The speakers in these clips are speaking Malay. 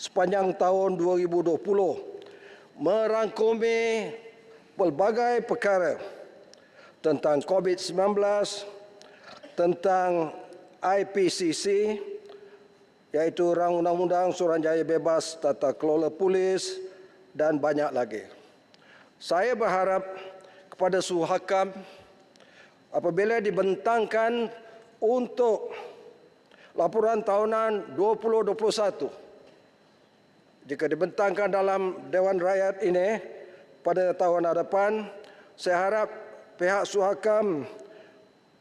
sepanjang tahun 2020 merangkumi pelbagai perkara tentang COVID-19, tentang IPCC, iaitu Undang-Undang Suruhanjaya Bebas Tata Kelola Polis dan banyak lagi. Saya berharap kepada Suhakam apabila dibentangkan untuk laporan tahunan 2021, jika dibentangkan dalam Dewan Rakyat ini pada tahun hadapan, saya harap pihak Suhakam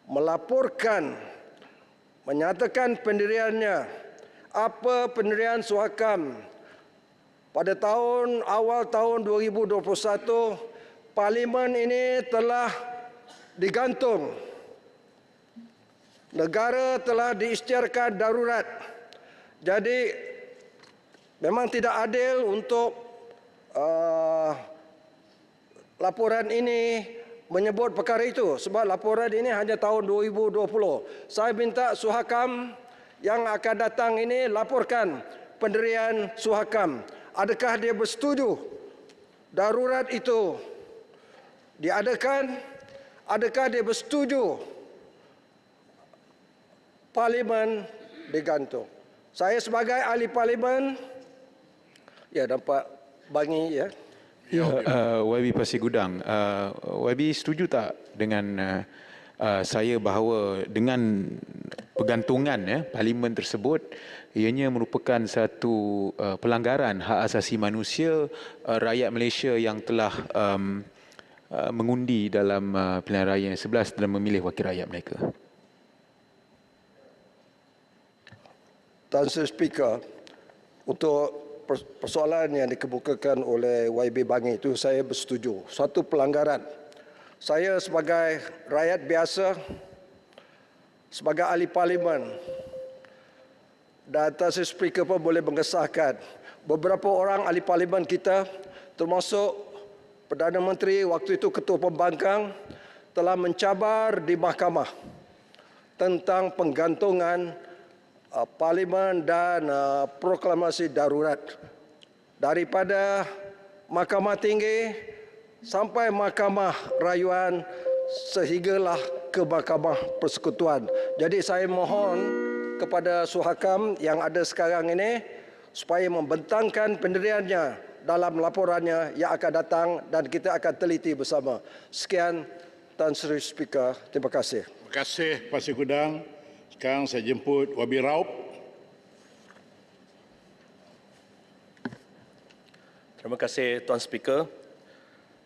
melaporkan, menyatakan pendiriannya, apa pendirian Suhakam. Pada awal tahun 2021, Parlimen ini telah digantung. Negara telah diisytiharkan darurat. Jadi memang tidak adil untuk laporan ini menyebut perkara itu, sebab laporan ini hanya tahun 2020. Saya minta Suhakam yang akan datang ini laporkan pendirian Suhakam. Adakah dia bersetuju darurat itu diadakan? Adakah dia bersetuju Parlimen digantung? Saya sebagai ahli Parlimen, ya nampak Bangi ya. YB Pasir Gudang, YB setuju tak dengan saya bahawa dengan pergantungan Parlimen tersebut ianya merupakan satu pelanggaran hak asasi manusia rakyat Malaysia yang telah mengundi dalam pilihan raya yang 11 dan memilih wakil rakyat mereka? Tuan Sri Speaker, untuk persoalan yang dikemukakan oleh YB Bangi itu saya bersetuju. Satu pelanggaran. Saya sebagai rakyat biasa, sebagai ahli Parlimen, dan Tuan Sri Speaker pun boleh mengesahkan beberapa orang ahli Parlimen kita, termasuk Perdana Menteri waktu itu Ketua Pembangkang, telah mencabar di mahkamah tentang penggantungan Parlimen dan proklamasi darurat daripada Mahkamah Tinggi sampai Mahkamah Rayuan sehinggalah ke Mahkamah Persekutuan. Jadi saya mohon kepada Suhakam yang ada sekarang ini supaya membentangkan pendiriannya dalam laporannya yang akan datang dan kita akan teliti bersama. Sekian, Tuan Sri Speaker. Terima kasih. Terima kasih, Pasir Gudang. Sekarang saya jemput Wabi Raup. Terima kasih, Tuan Speaker.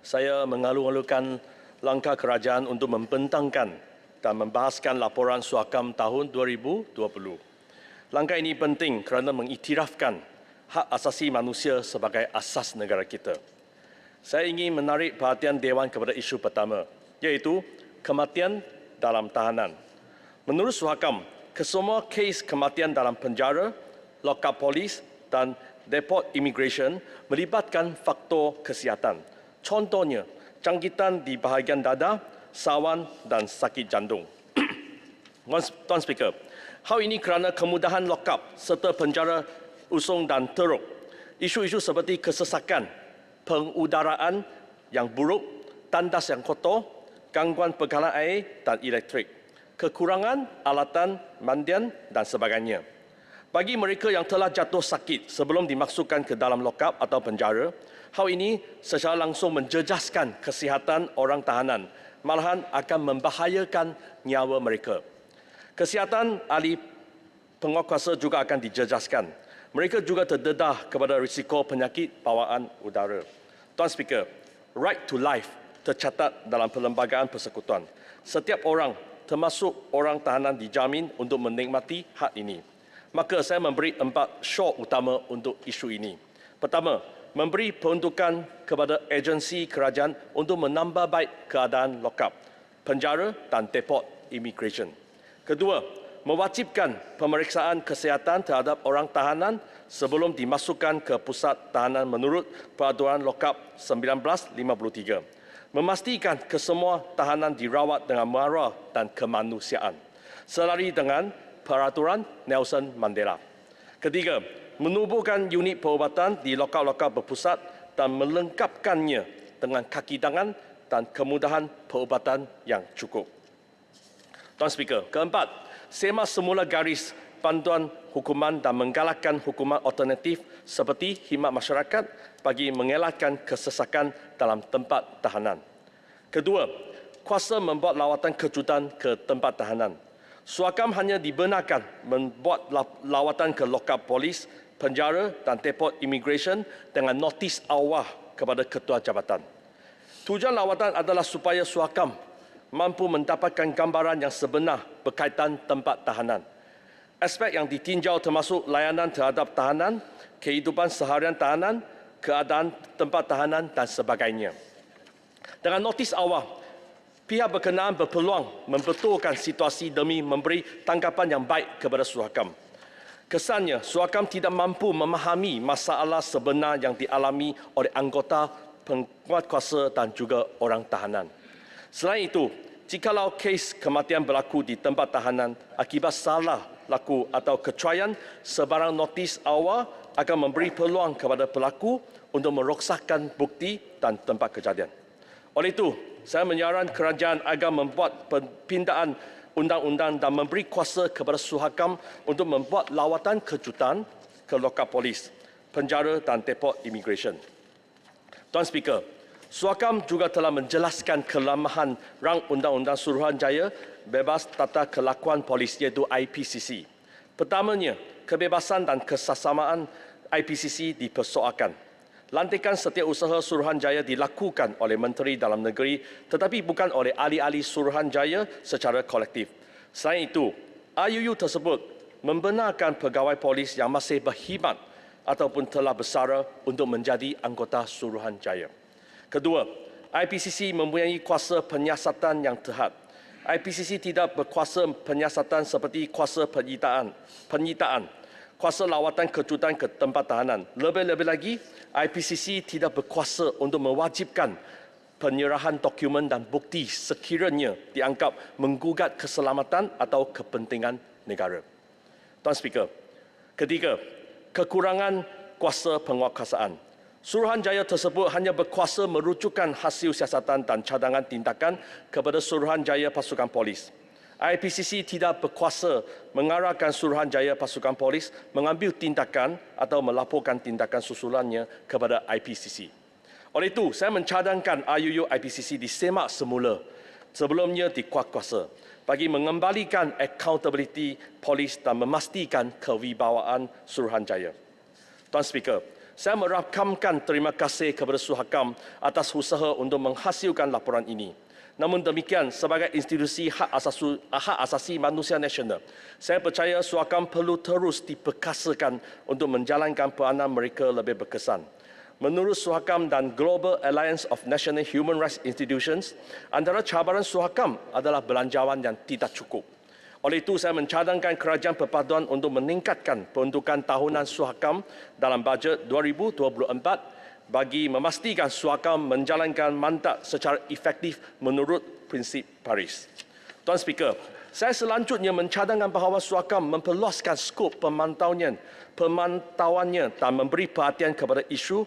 Saya mengalu-alukan langkah kerajaan untuk membentangkan dan membahaskan laporan Suhakam tahun 2020. Langkah ini penting kerana mengiktirafkan hak asasi manusia sebagai asas negara kita. Saya ingin menarik perhatian Dewan kepada isu pertama, iaitu kematian dalam tahanan. Menurut Suhakam, kesemua kes kematian dalam penjara, lock-up polis dan depot immigration melibatkan faktor kesihatan. Contohnya, jangkitan di bahagian dada, sawan dan sakit jantung. Tuan Speaker, hal ini kerana kemudahan lock-up serta penjara usung dan teruk. Isu-isu seperti kesesakan, pengudaraan yang buruk, tandas yang kotor, gangguan penggalan air dan elektrik, kekurangan alatan mandian dan sebagainya. Bagi mereka yang telah jatuh sakit sebelum dimasukkan ke dalam lock-up atau penjara, hal ini secara langsung menjejaskan kesihatan orang tahanan, malahan akan membahayakan nyawa mereka. Kesihatan ahli penguatkuasa juga akan dijejaskan. Mereka juga terdedah kepada risiko penyakit bawaan udara. Tuan Speaker, right to life tercatat dalam Perlembagaan Persekutuan. Setiap orang, termasuk orang tahanan, dijamin untuk menikmati hak ini. Maka saya memberi 4 syok utama untuk isu ini. Pertama, memberi peruntukan kepada agensi kerajaan untuk menambah baik keadaan lock-up, penjara dan depot immigration. Kedua, mewajibkan pemeriksaan kesihatan terhadap orang tahanan sebelum dimasukkan ke pusat tahanan menurut Peraturan Lock-up 1953. Memastikan kesemua tahanan dirawat dengan muara dan kemanusiaan, selari dengan Peraturan Nelson Mandela. Ketiga, menubuhkan unit perubatan di lokal-lokal berpusat dan melengkapkannya dengan kaki tangan dan kemudahan perubatan yang cukup. Tuan Speaker, keempat, semak semula garis panduan hukuman dan menggalakkan hukuman alternatif seperti khidmat masyarakat bagi mengelakkan kesesakan dalam tempat tahanan. Kedua, kuasa membuat lawatan kejutan ke tempat tahanan. Suakam hanya dibenarkan membuat lawatan ke lokal polis, penjara dan depot immigration dengan notis awal kepada ketua jabatan. Tujuan lawatan adalah supaya suakam mampu mendapatkan gambaran yang sebenar berkaitan tempat tahanan. Aspek yang ditinjau termasuk layanan terhadap tahanan, kehidupan seharian tahanan, keadaan tempat tahanan dan sebagainya. Dengan notis awal, pihak berkenaan berpeluang membetulkan situasi demi memberi tanggapan yang baik kepada suakam. Kesannya, suakam tidak mampu memahami masalah sebenar yang dialami oleh anggota penguatkuasa dan juga orang tahanan. Selain itu, jikalau kes kematian berlaku di tempat tahanan akibat salah laku atau kecuaian, sebarang notis awal akan memberi peluang kepada pelaku untuk meroksahkan bukti dan tempat kejadian. Oleh itu, saya menyarankan kerajaan agar membuat perpindahan undang-undang dan memberi kuasa kepada Suhakam untuk membuat lawatan kejutan ke lokal polis, penjara dan depot immigration. Tuan Speaker, Suhakam juga telah menjelaskan kelemahan rang Undang-Undang Suruhanjaya Bebas Tata Kelakuan Polis iaitu IPCC. Pertamanya, kebebasan dan kesesamaan IPCC dipersoalkan. Lantikan Setiausaha Suruhanjaya dilakukan oleh Menteri Dalam Negeri tetapi bukan oleh ahli-ahli Suruhanjaya secara kolektif. Selain itu, IUU tersebut membenarkan pegawai polis yang masih berkhidmat ataupun telah bersara untuk menjadi anggota Suruhanjaya. Kedua, IPCC mempunyai kuasa penyiasatan yang terhad. IPCC tidak berkuasa penyiasatan seperti kuasa penyitaan, kuasa lawatan kejutan ke tempat tahanan. Lebih-lebih lagi, IPCC tidak berkuasa untuk mewajibkan penyerahan dokumen dan bukti sekiranya dianggap menggugat keselamatan atau kepentingan negara. Tuan Speaker, ketiga, kekurangan kuasa penguatkuasaan. Suruhanjaya tersebut hanya berkuasa merujukkan hasil siasatan dan cadangan tindakan kepada Suruhanjaya Pasukan Polis. IPCC tidak berkuasa mengarahkan Suruhanjaya Pasukan Polis mengambil tindakan atau melaporkan tindakan susulannya kepada IPCC. Oleh itu, saya mencadangkan IUU IPCC disemak semula sebelumnya dikuatkuasa bagi mengembalikan accountability polis dan memastikan kewibawaan Suruhanjaya. Tuan Speaker, saya merakamkan terima kasih kepada Suhakam atas usaha untuk menghasilkan laporan ini. Namun demikian, sebagai institusi hak asasi manusia nasional, saya percaya Suhakam perlu terus diperkasakan untuk menjalankan peranan mereka lebih berkesan. Menurut Suhakam dan Global Alliance of National Human Rights Institutions, antara cabaran Suhakam adalah belanjawan yang tidak cukup. Oleh itu, saya mencadangkan kerajaan perpaduan untuk meningkatkan peruntukan tahunan Suhakam dalam bajet 2024 bagi memastikan Suhakam menjalankan mandat secara efektif menurut prinsip Paris. Tuan Speaker, saya selanjutnya mencadangkan bahawa Suhakam memperluaskan skop pemantauannya dan memberi perhatian kepada isu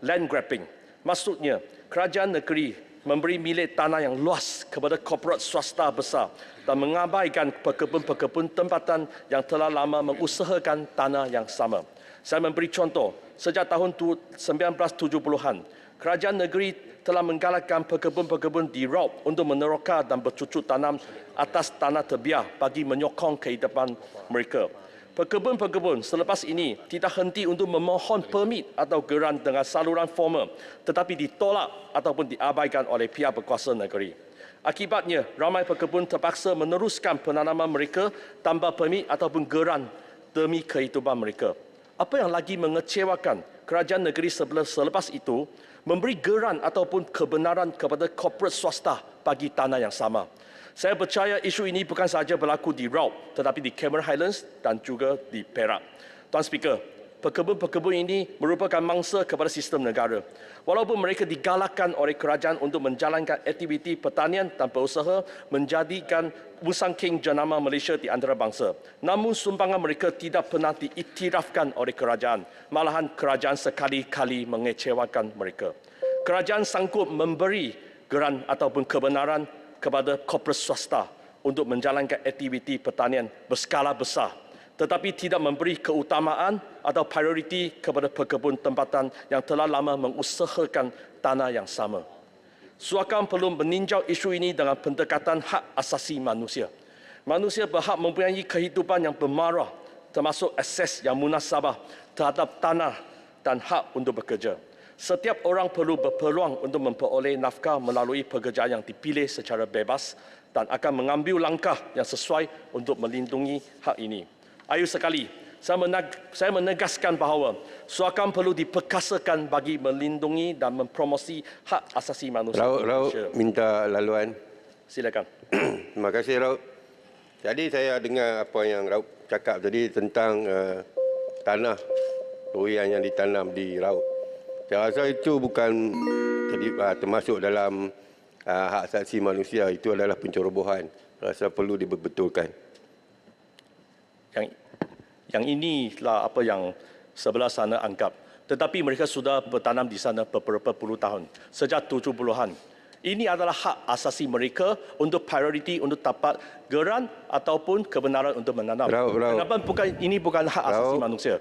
land grabbing. Maksudnya, kerajaan negeri memberi milik tanah yang luas kepada korporat swasta besar dan mengabaikan pekebun-pekebun tempatan yang telah lama mengusahakan tanah yang sama. Saya memberi contoh, sejak tahun 1970-an, kerajaan negeri telah menggalakkan pekebun-pekebun di Raub untuk meneroka dan bercucuk tanam atas tanah terbiar bagi menyokong kehidupan mereka. Pekebun-pekebun selepas ini tidak henti untuk memohon permit atau geran dengan saluran formal tetapi ditolak ataupun diabaikan oleh pihak berkuasa negeri. Akibatnya, ramai pekebun terpaksa meneruskan penanaman mereka tanpa permit ataupun geran demi kehidupan mereka. Apa yang lagi mengecewakan, kerajaan negeri selepas itu memberi geran ataupun kebenaran kepada korporat swasta bagi tanah yang sama. Saya percaya isu ini bukan sahaja berlaku di Raub tetapi di Cameron Highlands dan juga di Perak. Tuan Speaker, pekebun-pekebun ini merupakan mangsa kepada sistem negara. Walaupun mereka digalakkan oleh kerajaan untuk menjalankan aktiviti pertanian tanpa usaha menjadikan musangking jenama Malaysia di antara bangsa. Namun sumbangan mereka tidak pernah diiktirafkan oleh kerajaan. Malahan kerajaan sekali-kali mengecewakan mereka. Kerajaan sanggup memberi geran ataupun kebenaran kepada korporat swasta untuk menjalankan aktiviti pertanian berskala besar, tetapi tidak memberi keutamaan atau prioriti kepada pekebun tempatan yang telah lama mengusahakan tanah yang sama. Suakam perlu meninjau isu ini dengan pendekatan hak asasi manusia. Manusia berhak mempunyai kehidupan yang bermarah, termasuk akses yang munasabah terhadap tanah dan hak untuk bekerja. Setiap orang perlu berpeluang untuk memperoleh nafkah melalui pekerjaan yang dipilih secara bebas dan akan mengambil langkah yang sesuai untuk melindungi hak ini. Ayu sekali, saya menegaskan bahawa suakam perlu diperkasakan bagi melindungi dan mempromosi hak asasi manusia. Raut minta laluan. Silakan. Terima kasih Raut. Jadi saya dengar apa yang Raut cakap tadi tentang tanah durian yang ditanam di Raut. Saya rasa itu bukan termasuk dalam hak asasi manusia, itu adalah pencerobohan. Rasa perlu diberbetulkan. Yang inilah apa yang sebelah sana anggap. Tetapi mereka sudah bertanam di sana beberapa puluh tahun, sejak 70-an. Ini adalah hak asasi mereka untuk prioriti untuk dapat geran ataupun kebenaran untuk menanam. Kenapa ini bukan hak asasi manusia?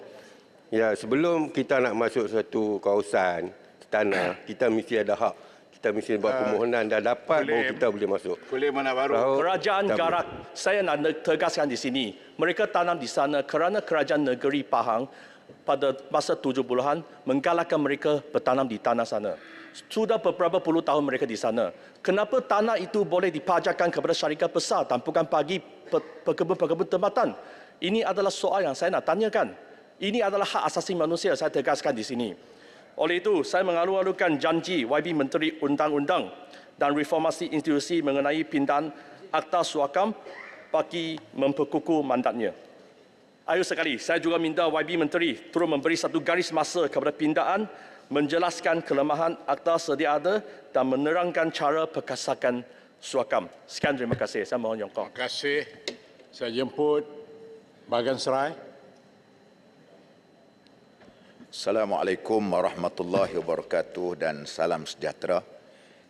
Ya, sebelum kita nak masuk satu kawasan tanah, kita mesti ada hak. Kita mesti buat permohonan dan dapat baru kita boleh masuk. Boleh mana baru? Kerajaan Garak, saya nak tegaskan di sini, mereka tanam di sana kerana kerajaan negeri Pahang pada masa 70-an menggalakkan mereka bertanam di tanah sana. Sudah beberapa puluh tahun mereka di sana. Kenapa tanah itu boleh dipajakan kepada syarikat besar dan bukan bagi pekebun-pekebun tempatan? Ini adalah soal yang saya nak tanyakan. Ini adalah hak asasi manusia, saya tegaskan di sini. Oleh itu, saya mengalu-alukan janji YB Menteri Undang-Undang dan Reformasi Institusi mengenai pindahan Akta Suakam bagi memperkukuh mandatnya. Ayo sekali, saya juga minta YB Menteri turut memberi satu garis masa kepada pindahan, menjelaskan kelemahan akta sedia ada dan menerangkan cara perkasakan Suakam. Sekian, terima kasih. Saya mohon Yongkong. Terima kasih. Saya jemput Bagan Serai. Assalamualaikum warahmatullahi wabarakatuh dan salam sejahtera.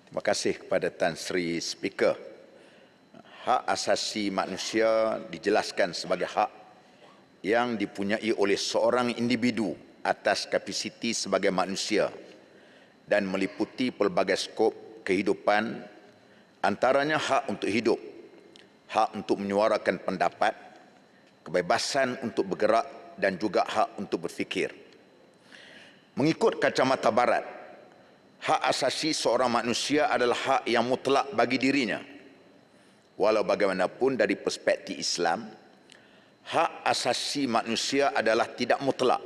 Terima kasih kepada Tan Sri Speaker. Hak asasi manusia dijelaskan sebagai hak yang dipunyai oleh seorang individu atas kapasiti sebagai manusia dan meliputi pelbagai skop kehidupan, antaranya hak untuk hidup, hak untuk menyuarakan pendapat, kebebasan untuk bergerak dan juga hak untuk berfikir. Mengikut kacamata barat, hak asasi seorang manusia adalah hak yang mutlak bagi dirinya. Walau bagaimanapun dari perspektif Islam, hak asasi manusia adalah tidak mutlak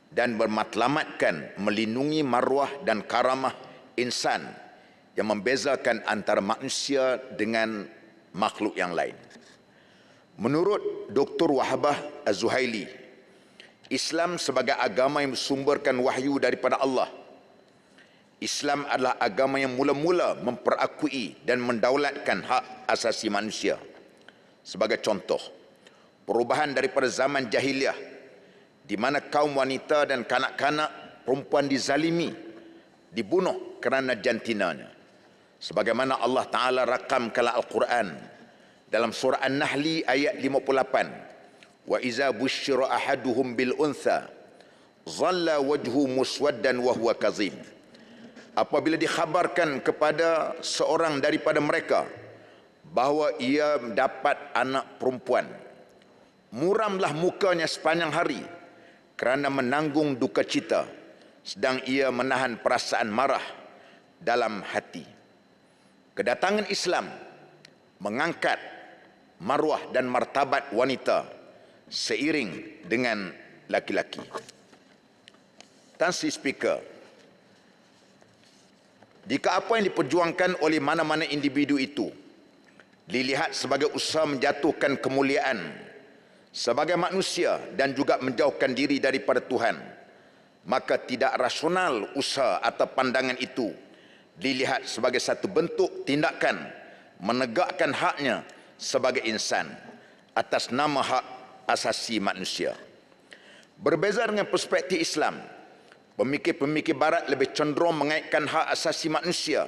dan bermatlamatkan melindungi maruah dan karamah insan yang membezakan antara manusia dengan makhluk yang lain. Menurut Dr. Wahabah Az-Zuhaili, Islam sebagai agama yang bersumberkan wahyu daripada Allah. Islam adalah agama yang mula-mula memperakui dan mendaulatkan hak asasi manusia. Sebagai contoh, perubahan daripada zaman jahiliah, di mana kaum wanita dan kanak-kanak perempuan dizalimi, dibunuh kerana jantinanya. Sebagaimana Allah Ta'ala rakam dalam Al-Quran, dalam surah An-Nahli ayat 58, wa iza busyira ahaduhum bil untha zalla wajhu muswaddan wa huwa kazim. Apabila dikhabarkan kepada seorang daripada mereka bahawa ia dapat anak perempuan, muramlah mukanya sepanjang hari kerana menanggung duka cita, sedang ia menahan perasaan marah dalam hati. Kedatangan Islam mengangkat maruah dan martabat wanita seiring dengan laki-laki. Tan Sri Speaker, jika apa yang diperjuangkan oleh mana-mana individu itu dilihat sebagai usaha menjatuhkan kemuliaan sebagai manusia dan juga menjauhkan diri daripada Tuhan, maka tidak rasional usaha atau pandangan itu dilihat sebagai satu bentuk tindakan menegakkan haknya sebagai insan atas nama hak asasi manusia. Berbeza dengan perspektif Islam, pemikir-pemikir Barat lebih cenderung mengaitkan hak asasi manusia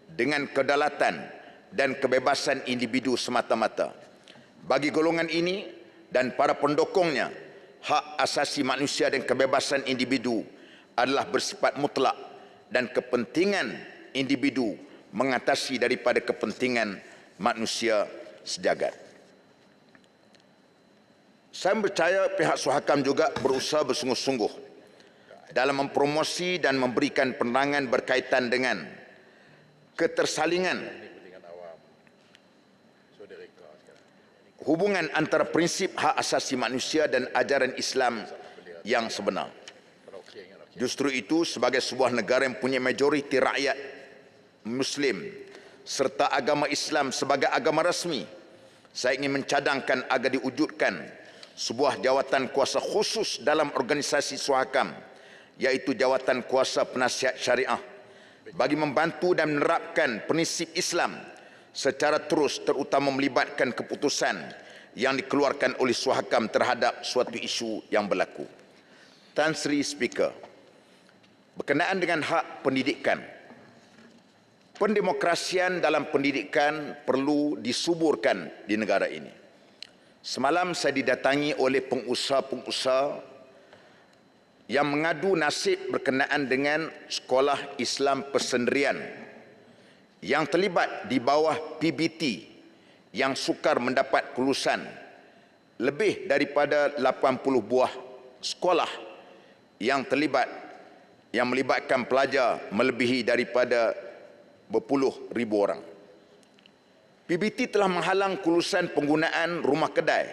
dengan kedaulatan dan kebebasan individu semata-mata. Bagi golongan ini dan para pendukungnya, hak asasi manusia dan kebebasan individu adalah bersifat mutlak dan kepentingan individu mengatasi daripada kepentingan manusia sejagat. Saya percaya pihak Suhakam juga berusaha bersungguh-sungguh dalam mempromosi dan memberikan penerangan berkaitan dengan ketersalingan hubungan antara prinsip hak asasi manusia dan ajaran Islam yang sebenar. Justru itu, sebagai sebuah negara yang punya majoriti rakyat Muslim serta agama Islam sebagai agama rasmi, saya ingin mencadangkan agar diwujudkan sebuah jawatan kuasa khusus dalam organisasi Suhakam, iaitu jawatan kuasa penasihat syariah, bagi membantu dan menerapkan prinsip Islam secara terus, terutama melibatkan keputusan yang dikeluarkan oleh Suhakam terhadap suatu isu yang berlaku. Tan Sri Speaker, berkenaan dengan hak pendidikan, pendemokrasian dalam pendidikan perlu disuburkan di negara ini. Semalam saya didatangi oleh pengusaha-pengusaha yang mengadu nasib berkenaan dengan sekolah Islam persendirian yang terlibat di bawah PBT yang sukar mendapat kelulusan. Lebih daripada 80 buah sekolah yang terlibat, yang melibatkan pelajar melebihi daripada berpuluh ribu orang. PBT telah menghalang kelulusan penggunaan rumah kedai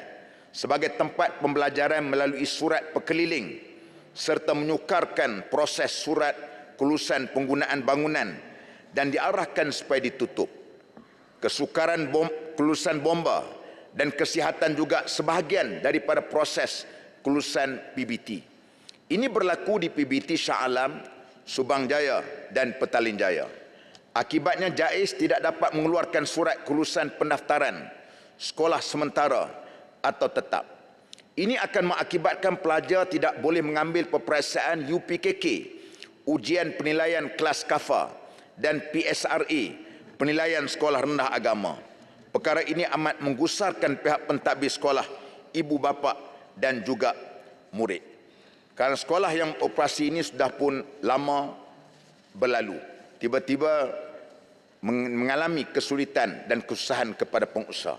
sebagai tempat pembelajaran melalui surat perkeliling serta menyukarkan proses surat kelulusan penggunaan bangunan dan diarahkan supaya ditutup. Kesukaran kelulusan bomba dan kesihatan juga sebahagian daripada proses kelulusan PBT. Ini berlaku di PBT Shah Alam, Subang Jaya dan Petaling Jaya. Akibatnya JAIS tidak dapat mengeluarkan surat kelulusan pendaftaran sekolah sementara atau tetap. Ini akan mengakibatkan pelajar tidak boleh mengambil peperiksaan UPKK, ujian penilaian kelas KAFA dan PSRA, penilaian sekolah rendah agama. Perkara ini amat menggusarkan pihak pentadbir sekolah, ibu bapa dan juga murid. Kerana sekolah yang operasi ini sudah pun lama berlalu, tiba-tiba mengalami kesulitan dan kesusahan kepada pengusaha.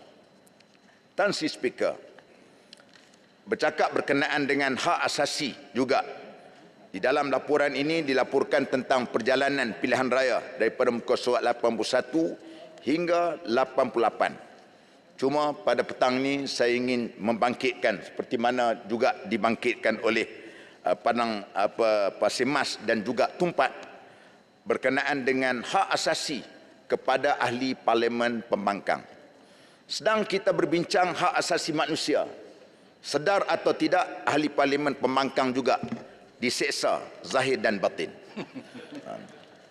Tan Sri Speaker, bercakap berkenaan dengan hak asasi juga. Di dalam laporan ini dilaporkan tentang perjalanan pilihan raya daripada muka surat 81 hingga 88. Cuma pada petang ini saya ingin membangkitkan seperti mana juga dibangkitkan oleh Pasir Mas dan juga Tumpat berkenaan dengan hak asasi kepada ahli Parlimen Pembangkang. Sedang kita berbincang hak asasi manusia, sedar atau tidak ahli Parlimen Pembangkang juga diseksa zahir dan batin.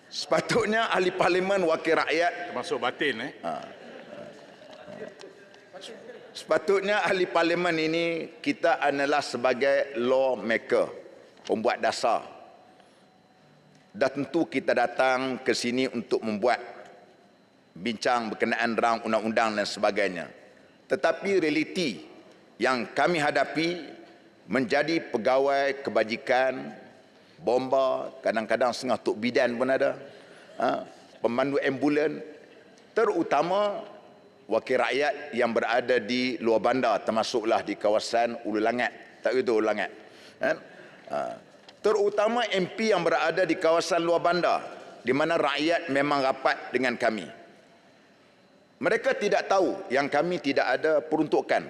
Sepatutnya ahli Parlimen wakil rakyat Termasuk batin sepatutnya ahli Parlimen ini kita adalah sebagai lawmaker, pembuat dasar. Dah tentu kita datang ke sini untuk membuat bincang berkenaan rang undang-undang dan sebagainya. Tetapi realiti yang kami hadapi menjadi pegawai kebajikan, bomba, kadang-kadang setengah tok bidan pun ada, pemandu ambulan, terutama wakil rakyat yang berada di luar bandar, termasuklah di kawasan Ulu Langat, tak itu Ulu Langat, terutama MP yang berada di kawasan luar bandar, di mana rakyat memang rapat dengan kami. Mereka tidak tahu yang kami tidak ada peruntukan.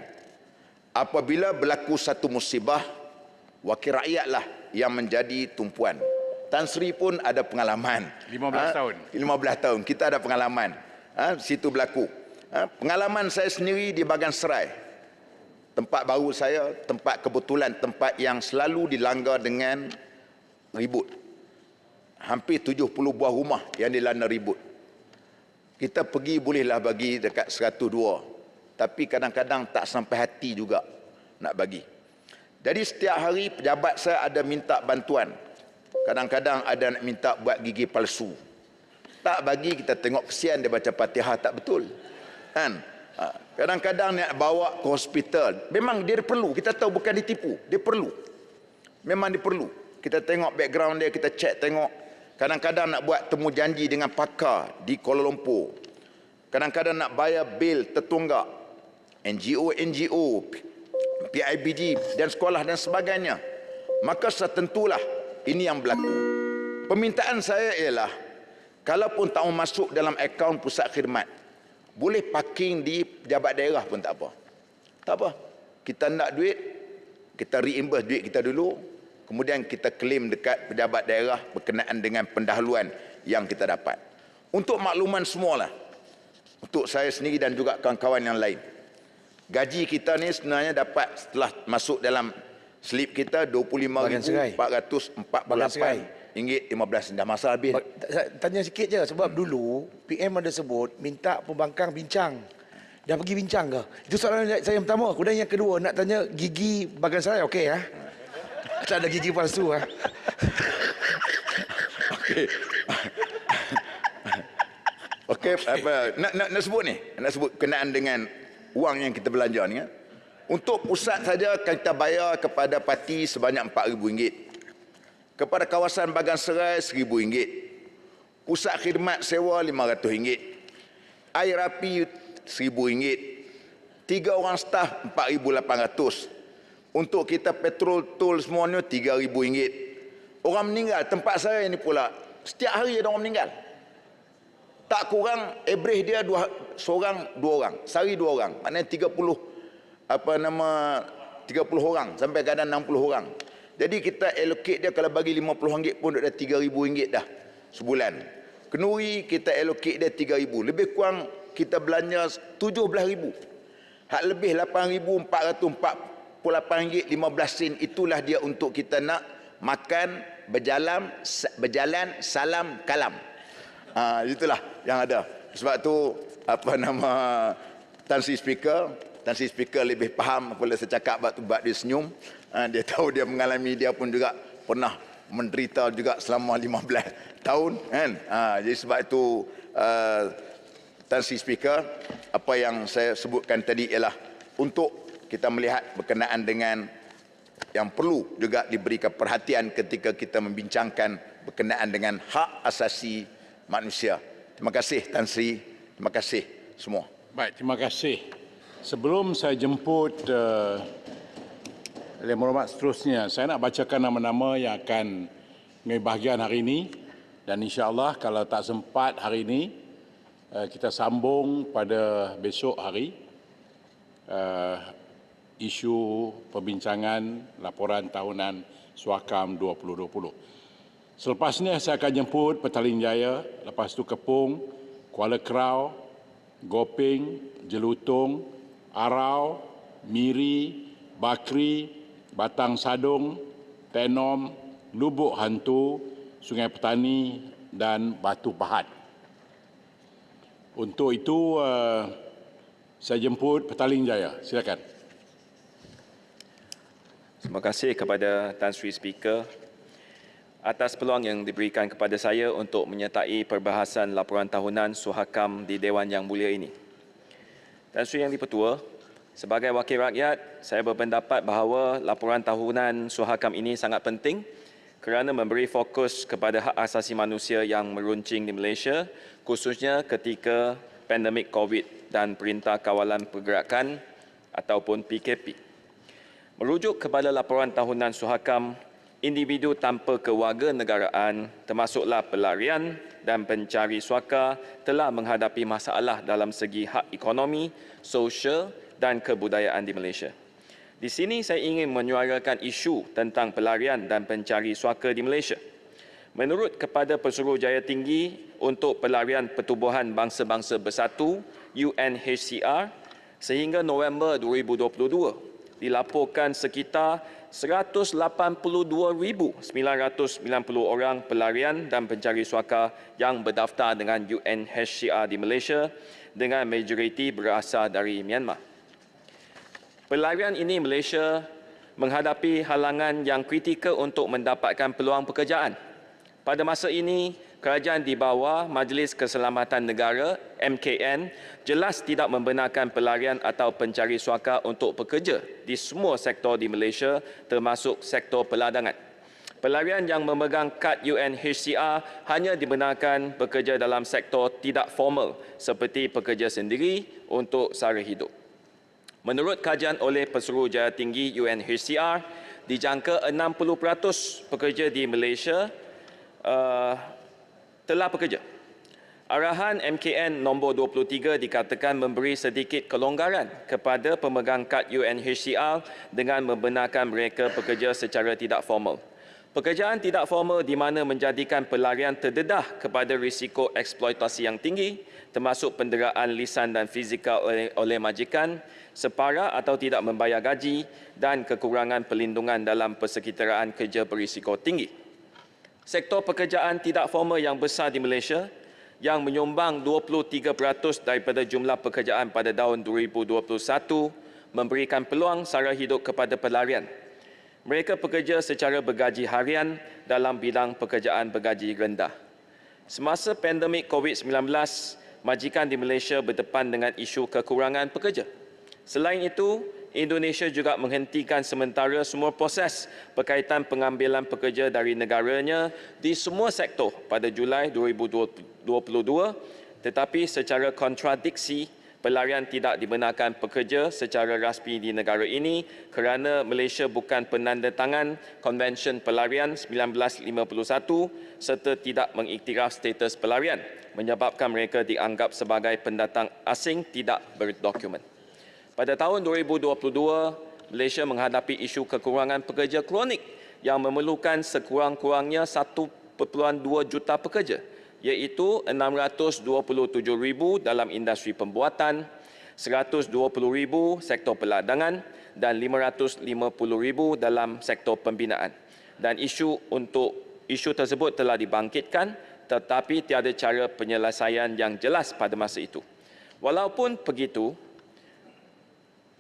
Apabila berlaku satu musibah, wakil rakyatlah yang menjadi tumpuan. Tan Sri pun ada pengalaman. 15 tahun. 15 tahun. Kita ada pengalaman. Situ berlaku. Pengalaman saya sendiri di Bagan Serai. Tempat baru saya, tempat kebetulan, tempat yang selalu dilanggar dengan ribut. Hampir 70 buah rumah yang dilanda ribut. Kita pergi bolehlah bagi dekat 102, tapi kadang-kadang tak sampai hati juga nak bagi. Jadi setiap hari pejabat saya ada minta bantuan. Kadang-kadang ada nak minta buat gigi palsu. Tak bagi, kita tengok kesian dia baca Fatihah tak betul. Kan? Kadang-kadang nak bawa ke hospital. Memang dia perlu, kita tahu bukan ditipu. Dia perlu. Memang dia perlu. Kita tengok background dia, kita cek tengok. Kadang-kadang nak buat temu janji dengan pakar di Kuala Lumpur. Kadang-kadang nak bayar bil tertunggak. NGO, PIBG dan sekolah dan sebagainya. Maka setentulah ini yang berlaku. Permintaan saya ialah, kalaupun tak mau masuk dalam akaun pusat khidmat, boleh parking di pejabat daerah pun tak apa. Tak apa. Kita nak duit, kita reimburse duit kita dulu, kemudian kita claim dekat pejabat daerah berkenaan dengan pendahuluan yang kita dapat. Untuk makluman semualah, untuk saya sendiri dan juga kawan-kawan yang lain, gaji kita ni sebenarnya dapat setelah masuk dalam slip kita RM25,448 RM15. Dah masa habis. Tanya sikit je sebab dulu PM ada sebut minta pembangkang bincang. Dah pergi bincang ke? Itu soalan saya yang pertama. Kemudian yang kedua nak tanya gigi bagan saya okey ya? Tak ada gigi palsu ah. Okey. Okey, apa nak sebut ni? Nak sebut kenaan dengan wang yang kita belanja ni. Untuk pusat saja akan kita bayar kepada parti sebanyak RM4,000. Kepada kawasan Bagan Serai RM1,000. Pusat khidmat sewa RM500. Air api RM1,000. 3 orang staf RM4,800. Untuk kita petrol tol semuanya RM3,000. Orang meninggal tempat saya ni pula setiap hari ada orang meninggal. Tak kurang average dia seorang 2 orang. Sehari 2 orang. Maknanya 30 orang sampai kadang 60 orang. Jadi kita allocate dia, kalau bagi RM50 pun dah RM3,000 dah sebulan. Kenduri kita allocate dia RM3,000. Lebih kurang kita belanja RM17,000. Hak lebih RM8,448.15 itulah dia untuk kita nak makan, berjalan, salam, kalam. Itulah yang ada. Sebab tu Tan Sri Speaker lebih faham apabila saya cakap buat dia senyum. Dia tahu dia mengalami, dia pun juga pernah menderita juga selama 15 tahun kan. Jadi sebab itu Tan Sri Speaker, apa yang saya sebutkan tadi ialah untuk kita melihat berkenaan dengan yang perlu juga diberikan perhatian ketika kita membincangkan berkenaan dengan hak asasi manusia. Terima kasih Tan Sri, terima kasih semua. Baik, terima kasih. Sebelum saya jemput Yang Berhormat seterusnya, saya nak bacakan nama-nama yang akan mengambil bahagian hari ini, dan insya-Allah kalau tak sempat hari ini, kita sambung pada besok hari isu perbincangan laporan tahunan Suakam 2020. Selepas ini saya akan jemput Petaling Jaya, lepas itu Kepung, Kuala Kerau, Gopeng, Jelutong, Arau, Miri, Bakri, Batang Sadung, Tenom, Lubuk Hantu, Sungai Petani dan Batu Pahat. Untuk itu saya jemput Petaling Jaya. Silakan. Terima kasih kepada Tan Sri Speaker atas peluang yang diberikan kepada saya untuk menyertai perbahasan laporan tahunan Suhakam di Dewan Yang Mulia ini. Tan Sri Yang Dipertua, sebagai wakil rakyat, saya berpendapat bahawa laporan tahunan Suhakam ini sangat penting kerana memberi fokus kepada hak asasi manusia yang meruncing di Malaysia, khususnya ketika pandemik COVID dan Perintah Kawalan Pergerakan ataupun PKP. Merujuk kepada laporan tahunan Suhakam, individu tanpa kewarganegaraan termasuklah pelarian dan pencari suaka telah menghadapi masalah dalam segi hak ekonomi, sosial dan kebudayaan di Malaysia. Di sini saya ingin menyuarakan isu tentang pelarian dan pencari suaka di Malaysia. Menurut kepada Pesuruhjaya Tinggi untuk Pelarian Pertubuhan Bangsa-Bangsa Bersatu UNHCR, sehingga November 2022, dilaporkan sekitar 182,990 orang pelarian dan pencari suaka yang berdaftar dengan UNHCR di Malaysia dengan majoriti berasal dari Myanmar. Pelarian ini Malaysia menghadapi halangan yang kritikal untuk mendapatkan peluang pekerjaan. Pada masa ini, kerajaan di bawah Majlis Keselamatan Negara MKN jelas tidak membenarkan pelarian atau pencari suaka untuk bekerja di semua sektor di Malaysia termasuk sektor peladangan. Pelarian yang memegang kad UNHCR hanya dibenarkan bekerja dalam sektor tidak formal seperti pekerja sendiri untuk sara hidup. Menurut kajian oleh Pesuruhjaya Tinggi UNHCR, dijangka 60% pekerja di Malaysia telah bekerja. Arahan MKN nombor 23 dikatakan memberi sedikit kelonggaran kepada pemegang kad UNHCR dengan membenarkan mereka bekerja secara tidak formal. Pekerjaan tidak formal di mana menjadikan pelarian terdedah kepada risiko eksploitasi yang tinggi, termasuk penderaan lisan dan fizikal oleh majikan, separa atau tidak membayar gaji dan kekurangan perlindungan dalam persekitaran kerja berisiko tinggi. Sektor pekerjaan tidak formal yang besar di Malaysia yang menyumbang 23% daripada jumlah pekerjaan pada tahun 2021 memberikan peluang sara hidup kepada pelarian. Mereka bekerja secara bergaji harian dalam bidang pekerjaan bergaji rendah. Semasa pandemik COVID-19, majikan di Malaysia berdepan dengan isu kekurangan pekerja. Selain itu, Indonesia juga menghentikan sementara semua proses berkaitan pengambilan pekerja dari negaranya di semua sektor pada Julai 2022, tetapi secara kontradiksi, pelarian tidak dibenarkan bekerja secara rasmi di negara ini kerana Malaysia bukan penandatangan Konvensyen Pelarian 1951 serta tidak mengiktiraf status pelarian, menyebabkan mereka dianggap sebagai pendatang asing tidak berdokumen. Pada tahun 2022, Malaysia menghadapi isu kekurangan pekerja kronik yang memerlukan sekurang-kurangnya 1.2 juta pekerja, iaitu 627,000 dalam industri pembuatan, 120,000 sektor peladangan dan 550,000 dalam sektor pembinaan. Dan isu tersebut telah dibangkitkan tetapi tiada cara penyelesaian yang jelas pada masa itu. Walaupun begitu,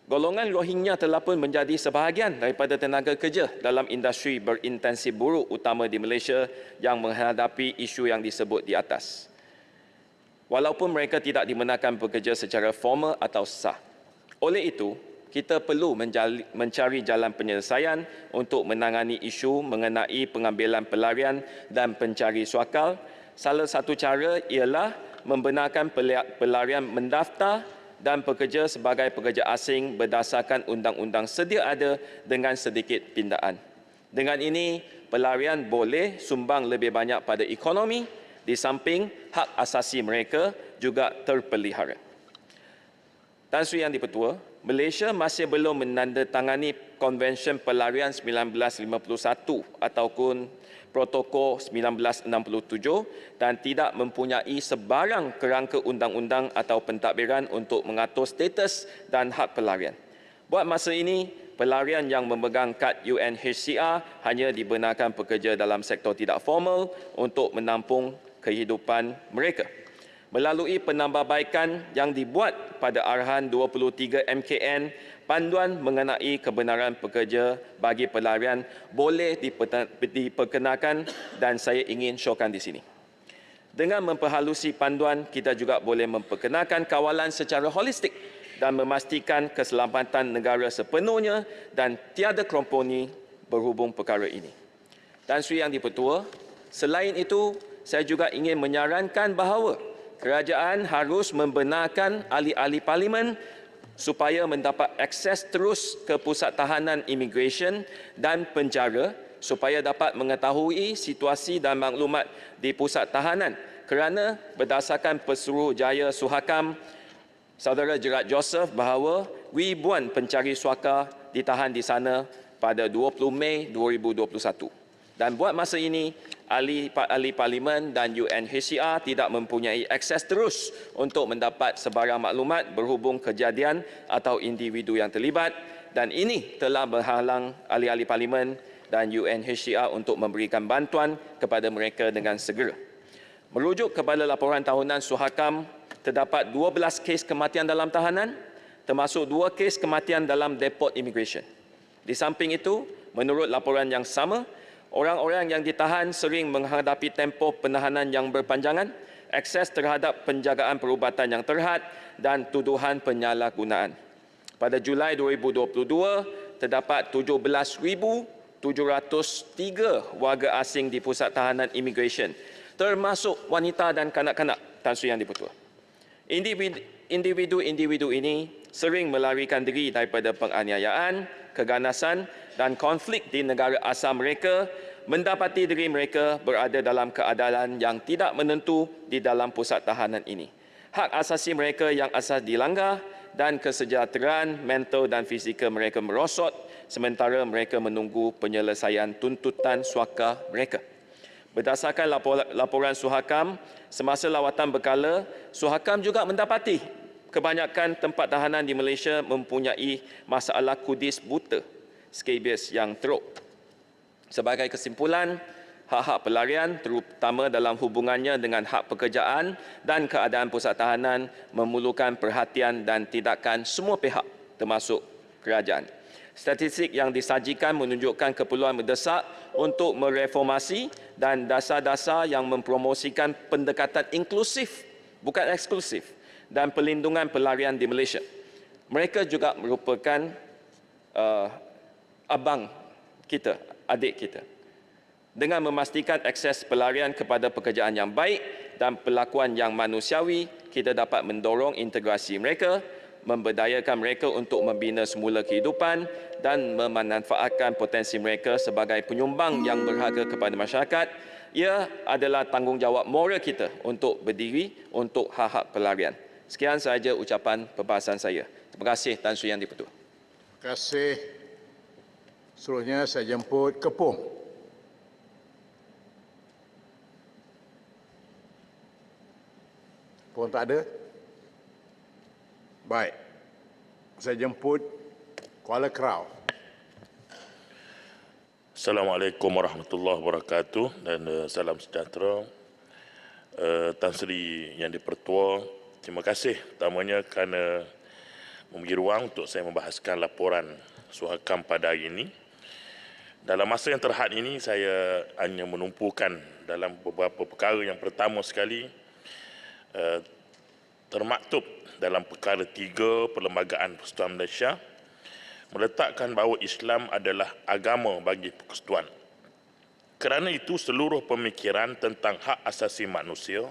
golongan Rohingya telah pun menjadi sebahagian daripada tenaga kerja dalam industri berintensif buruh utama di Malaysia yang menghadapi isu yang disebut di atas. Walaupun mereka tidak dibenarkan bekerja secara formal atau sah. Oleh itu, kita perlu mencari jalan penyelesaian untuk menangani isu mengenai pengambilan pelarian dan pencari suakal. Salah satu cara ialah membenarkan pelarian mendaftar dan bekerja sebagai pekerja asing berdasarkan undang-undang sedia ada dengan sedikit pindaan. Dengan ini, pelarian boleh sumbang lebih banyak pada ekonomi di samping hak asasi mereka juga terpelihara. Tan Sri Yang di-Pertua, Malaysia masih belum menandatangani Konvensyen Pelarian 1951 ataupun Protokol 1967 dan tidak mempunyai sebarang kerangka undang-undang atau pentadbiran untuk mengatur status dan hak pelarian. Buat masa ini, pelarian yang memegang kad UNHCR hanya dibenarkan bekerja dalam sektor tidak formal untuk menampung kehidupan mereka. Melalui penambahbaikan yang dibuat pada Arahan 23 MKN, panduan mengenai kebenaran pekerja bagi pelarian boleh diperkenalkan dan saya ingin syurkan di sini. Dengan memperhalusi panduan, kita juga boleh memperkenalkan kawalan secara holistik dan memastikan keselamatan negara sepenuhnya dan tiada komponi berhubung perkara ini. Tan Sri Yang di-Pertua, selain itu, saya juga ingin menyarankan bahawa kerajaan harus membenarkan ahli-ahli parlimen supaya mendapat akses terus ke pusat tahanan imigresen dan penjara supaya dapat mengetahui situasi dan maklumat di pusat tahanan kerana berdasarkan Pesuruhjaya Suhakam Saudara Gerard Joseph bahawa ribuan pencari suaka ditahan di sana pada 20 Mei 2021. Dan buat masa ini, ahli parlimen dan UNHCR tidak mempunyai akses terus untuk mendapat sebarang maklumat berhubung kejadian atau individu yang terlibat dan ini telah menghalang ahli-ahli parlimen dan UNHCR untuk memberikan bantuan kepada mereka dengan segera. Merujuk kepada laporan tahunan Suhakam, terdapat 12 kes kematian dalam tahanan, termasuk 2 kes kematian dalam depot immigration. Di samping itu, menurut laporan yang sama, orang-orang yang ditahan sering menghadapi tempoh penahanan yang berpanjangan, akses terhadap penjagaan perubatan yang terhad dan tuduhan penyalahgunaan. Pada Julai 2022, terdapat 17,703 warga asing di pusat tahanan immigration, termasuk wanita dan kanak-kanak, Tan Sri Yang di-Pertua. Individu-individu ini sering melarikan diri daripada penganiayaan, keganasan dan konflik di negara asal mereka, mendapati diri mereka berada dalam keadaan yang tidak menentu di dalam pusat tahanan ini. Hak asasi mereka yang asas dilanggar dan kesejahteraan mental dan fizikal mereka merosot sementara mereka menunggu penyelesaian tuntutan suaka mereka. Berdasarkan laporan Suhakam, semasa lawatan berkala, Suhakam juga mendapati kebanyakan tempat tahanan di Malaysia mempunyai masalah kudis buta, skabies yang teruk. Sebagai kesimpulan, hak-hak pelarian terutama dalam hubungannya dengan hak pekerjaan dan keadaan pusat tahanan memerlukan perhatian dan tindakan semua pihak termasuk kerajaan. Statistik yang disajikan menunjukkan keperluan mendesak untuk mereformasi dan dasar-dasar yang mempromosikan pendekatan inklusif, bukan eksklusif, dan perlindungan pelarian di Malaysia. Mereka juga merupakan abang kita, adik kita. Dengan memastikan akses pelarian kepada pekerjaan yang baik dan perlakuan yang manusiawi, kita dapat mendorong integrasi mereka, memberdayakan mereka untuk membina semula kehidupan dan memanfaatkan potensi mereka sebagai penyumbang yang berharga kepada masyarakat. Ia adalah tanggungjawab moral kita untuk berdiri untuk hak-hak pelarian. Sekian sahaja ucapan perbahasan saya. Terima kasih Tan Sri Yang di-Pertua. Terima kasih. Seterusnya saya jemput Kepung. Pun tak ada? Baik. Saya jemput Kuala Krau. Assalamualaikum warahmatullahi wabarakatuh dan salam sejahtera. Tan Sri Yang di-Pertua, terima kasih utamanya kerana memberi ruang untuk saya membahaskan laporan Suhakam pada hari ini. Dalam masa yang terhad ini, saya hanya menumpukan dalam beberapa perkara. Yang pertama sekali, termaktub dalam perkara 3 Perlembagaan Persekutuan Malaysia meletakkan bahawa Islam adalah agama bagi persekutuan. Kerana itu, seluruh pemikiran tentang hak asasi manusia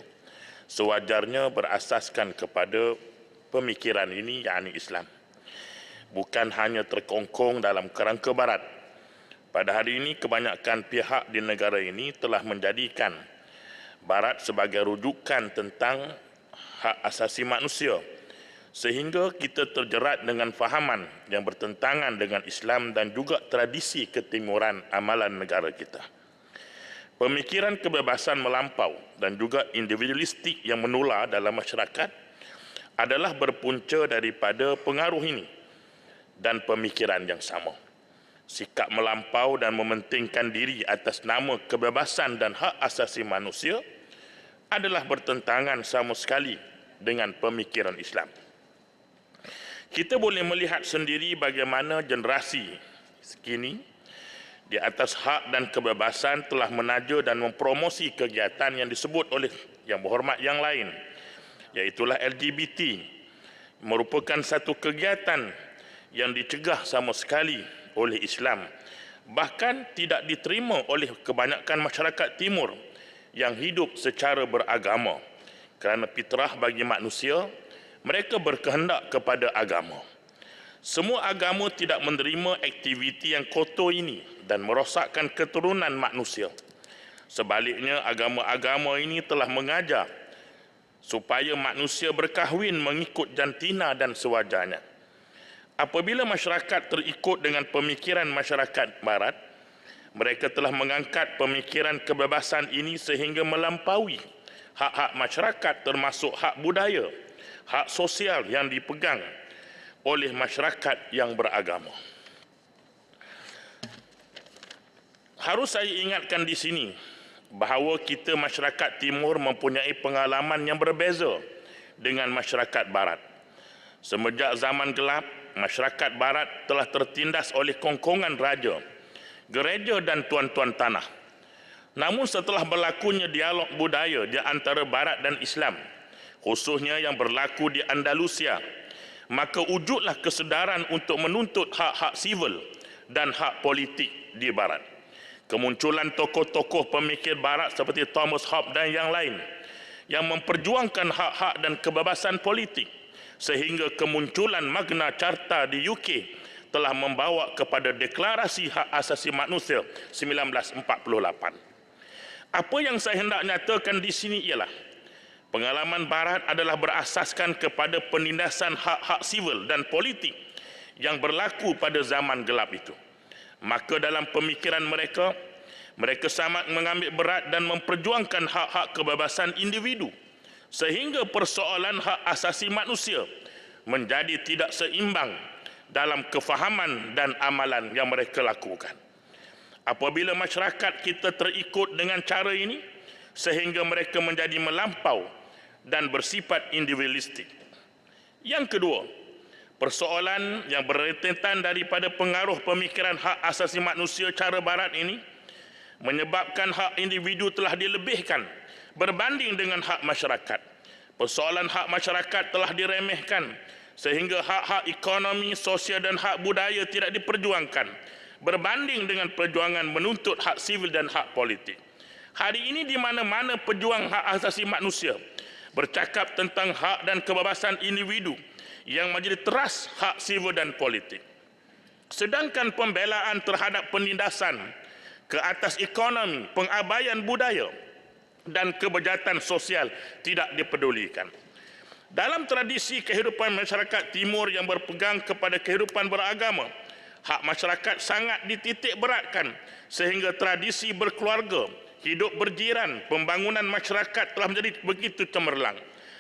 sewajarnya berasaskan kepada pemikiran ini, yakni Islam. Bukan hanya terkongkong dalam kerangka barat. Pada hari ini, kebanyakan pihak di negara ini telah menjadikan barat sebagai rujukan tentang hak asasi manusia, sehingga kita terjerat dengan fahaman yang bertentangan dengan Islam dan juga tradisi ketimuran amalan negara kita. Pemikiran kebebasan melampau dan juga individualistik yang menular dalam masyarakat adalah berpunca daripada pengaruh ini dan pemikiran yang sama. Sikap melampau dan mementingkan diri atas nama kebebasan dan hak asasi manusia adalah bertentangan sama sekali dengan pemikiran Islam. Kita boleh melihat sendiri bagaimana generasi sekini di atas hak dan kebebasan telah menaja dan mempromosi kegiatan yang disebut oleh Yang Berhormat yang lain, iaitulah LGBT, merupakan satu kegiatan yang dicegah sama sekali oleh Islam, bahkan tidak diterima oleh kebanyakan masyarakat timur yang hidup secara beragama. Kerana fitrah bagi manusia, mereka berkehendak kepada agama. Semua agama tidak menerima aktiviti yang kotor ini dan merosakkan keturunan manusia. Sebaliknya, agama-agama ini telah mengajar supaya manusia berkahwin mengikut jantina dan sewajarnya. Apabila masyarakat terikut dengan pemikiran masyarakat barat, mereka telah mengangkat pemikiran kebebasan ini sehingga melampaui hak-hak masyarakat termasuk hak budaya, hak sosial yang dipegang oleh masyarakat yang beragama. Harus saya ingatkan di sini bahawa kita masyarakat Timur mempunyai pengalaman yang berbeza dengan masyarakat Barat. Semenjak zaman gelap, masyarakat Barat telah tertindas oleh kongkongan raja, gereja dan tuan-tuan tanah. Namun setelah berlakunya dialog budaya di antara Barat dan Islam, khususnya yang berlaku di Andalusia, maka wujudlah kesedaran untuk menuntut hak-hak sivil dan hak politik di Barat. Kemunculan tokoh-tokoh pemikir Barat seperti Thomas Hobbes dan yang lain yang memperjuangkan hak-hak dan kebebasan politik, sehingga kemunculan Magna Carta di UK telah membawa kepada Deklarasi Hak Asasi Manusia 1948. Apa yang saya hendak nyatakan di sini ialah pengalaman Barat adalah berasaskan kepada penindasan hak-hak sivil dan politik yang berlaku pada zaman gelap itu. Maka dalam pemikiran mereka, mereka sangat mengambil berat dan memperjuangkan hak-hak kebebasan individu, sehingga persoalan hak asasi manusia menjadi tidak seimbang dalam kefahaman dan amalan yang mereka lakukan. Apabila masyarakat kita terikut dengan cara ini, sehingga mereka menjadi melampau dan bersifat individualistik. Yang kedua, persoalan yang berrentetan daripada pengaruh pemikiran hak asasi manusia cara Barat ini menyebabkan hak individu telah dilebihkan berbanding dengan hak masyarakat. Persoalan hak masyarakat telah diremehkan sehingga hak-hak ekonomi, sosial dan hak budaya tidak diperjuangkan berbanding dengan perjuangan menuntut hak sivil dan hak politik. Hari ini di mana-mana pejuang hak asasi manusia bercakap tentang hak dan kebebasan individu yang menjadi teras hak sivil dan politik. Sedangkan pembelaan terhadap penindasan ke atas ekonomi, pengabaian budaya dan kebejahatan sosial tidak dipedulikan. Dalam tradisi kehidupan masyarakat Timur yang berpegang kepada kehidupan beragama, hak masyarakat sangat dititik beratkan sehingga tradisi berkeluarga, hidup berjiran, pembangunan masyarakat telah menjadi begitu cemerlang.